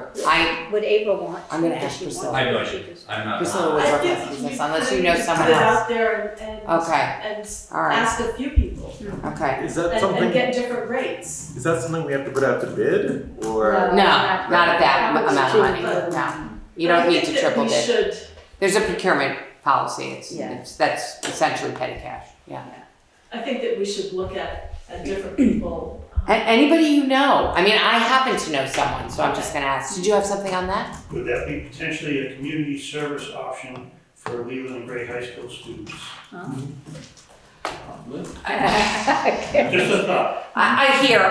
C: Would April want?
A: I'm gonna
C: Does
A: ask
C: she want
A: Priscilla.
F: I
C: to?
F: know
C: She
F: she-
C: just-
F: I'm not.
A: Priscilla was
G: I
A: our
G: think
A: business,
G: we
A: unless
G: could
A: you know
G: put
A: someone
G: it
A: else.
G: out there and
A: Okay, all right.
G: ask a few people
A: Okay.
E: Is that
G: and
E: something,
G: get different rates.
E: is that something we have to put out to bid, or?
A: No, not at that amount of money,
G: But-
A: no. You don't need to triple
G: I
A: bid.
G: think that we should.
A: There's a procurement policy,
C: Yeah.
A: that's essentially petty cash, yeah.
G: I think that we should look at different people.
A: Anybody you know, I mean, I happen to know someone, so I'm just gonna ask, did you have something on that?
H: Would that be potentially a community service option for Leland and Gray High School students? Just a thought.
A: I hear,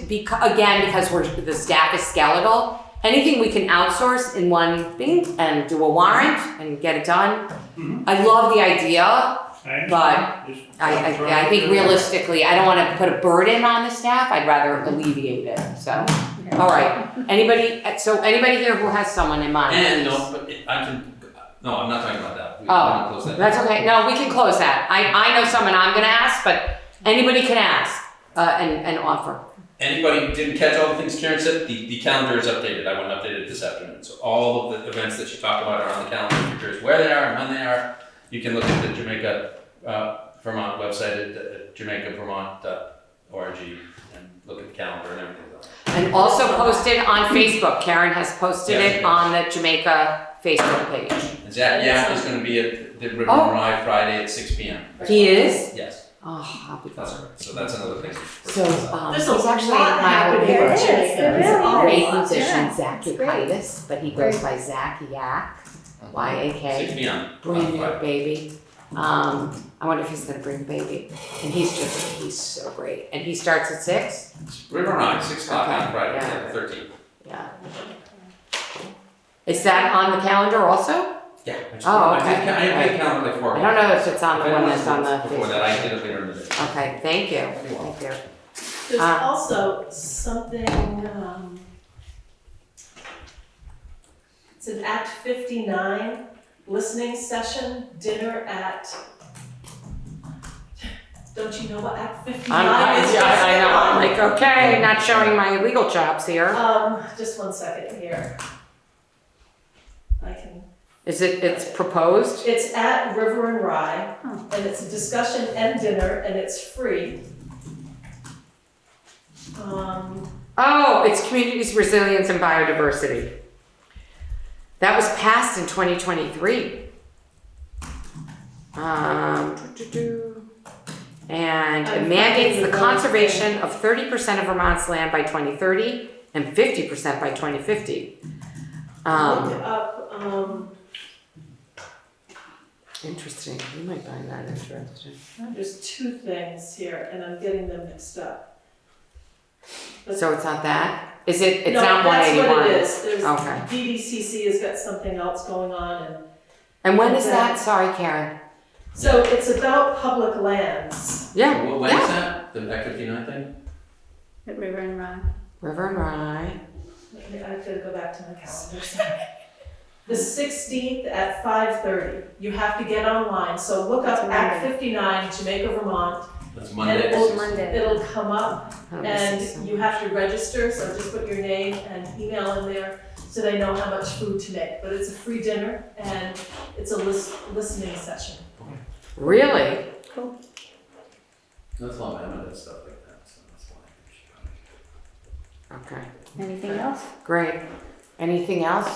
A: because the staff is skeletal, anything we can outsource in one thing and do a warrant and get it done.
H: Mhm.
A: I love the idea,
H: But
A: I think realistically, I don't wanna put a burden on the staff, I'd rather alleviate it, so. All right, anybody here who has someone in mind?
B: And
A: please?
B: I'm not talking about that. We
A: Oh,
B: wanna close that.
A: That's okay, no, we can close that. I know someone I'm gonna ask, but anybody can ask, and offer.
B: Anybody who didn't catch all the things Karen said, the calendar is updated. I went and updated it this afternoon. So all of the events that she talked about are on the calendar. Here's where they are and when they are. You can look at the Jamaica Vermont website at jamaicavermont.org and look at the calendar and everything.
A: And also posted on Facebook, Karen has posted
B: Yes,
A: it
B: yes.
A: on the Jamaica Facebook page.
B: And Zach Yap is going to be at the River
A: Oh.
B: and Rye Friday at 6 p.m.
A: He is?
B: Yes,
A: Oh, I'll be
B: that's
A: there.
B: right. So that's another thing.
A: So,
G: There's
A: he's
G: a
A: actually
G: lot
A: my old
G: happening
A: neighbor.
G: in
C: There is,
G: Jamaica.
C: there
G: It's
C: is.
G: all
A: Great
C: Yeah.
A: musician, Zach
C: It's great.
A: Yakitis, but he goes by Zach Yak,
B: 6
A: Y-A-K.
B: p.m.
A: Brand new
B: Friday.
A: baby. I wonder if he's gonna bring a baby. And he's so great. And he starts at 6?
B: River and Rye, 6 o'clock
A: Okay.
B: on Friday,
A: Yeah.
B: yeah, the 13th.
A: Yeah. Is that on the calendar also?
B: Yeah.
A: Oh, okay.
B: I did the calendar like 4
A: I don't know if it's on the one that's on the
B: Before that, I
A: Facebook.
B: did it later in the day.
A: Okay, thank you, thank you.
G: There's
A: Ah.
G: also something, it's an Act 59 listening session, dinner at, don't you know what Act 59 is?
A: I know, I'm like, okay, not showing my legal chops here.
G: Just 1 second here. I can
A: It's proposed?
G: It's at River and Rye, and it's a discussion and dinner, and it's free.
A: Oh, it's Communities, Resilience, and Biodiversity. That was passed in 2023. And it mandates the conservation of 30% of Vermont's land by 2030 and 50% by 2050.
G: Look up,
A: Interesting. You might find that interesting.
G: there's two things here, and I'm getting them mixed up. But-
A: So it's not that? Is it? It's
G: No,
A: not 181.
G: that's what it is. There's,
A: Okay.
G: DDCC has got something else going on,
A: And when is that? Sorry, Karen.
G: so it's about public lands.
A: Yeah.
B: When is that? The Act 59 thing?
C: At River and Rye.
A: River and Rye.
G: I have to go back to my calendar, sorry. The 16th at 5:30. You have to get online, so look
C: That's
G: up
C: Monday.
G: Act 59, Jamaica, Vermont.
B: That's
G: And
B: Monday.
G: it'll come up,
A: Oh,
G: and
A: this is-
G: you have to register, so just put your name and email in there so they know how much food to make. But it's a free dinner, and it's a listening session.
A: Really?
B: That's Long Island and stuff like that, so that's why.
A: Okay.
C: Anything else?
A: Great. Anything else?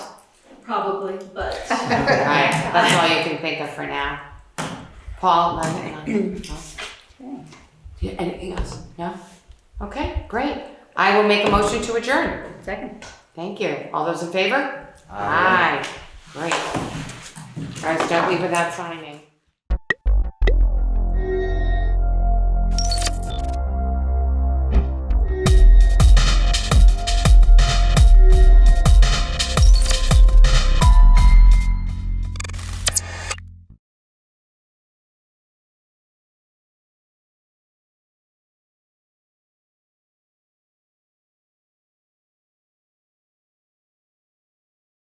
G: Probably, but
A: All right. That's all you can think of for now. Paul, nothing? No? Yeah, anything else? No? Okay, great. I will make a motion to adjourn.
C: Second.
A: Thank you. All those in favor? Aye. Great. Guys, don't leave without signing.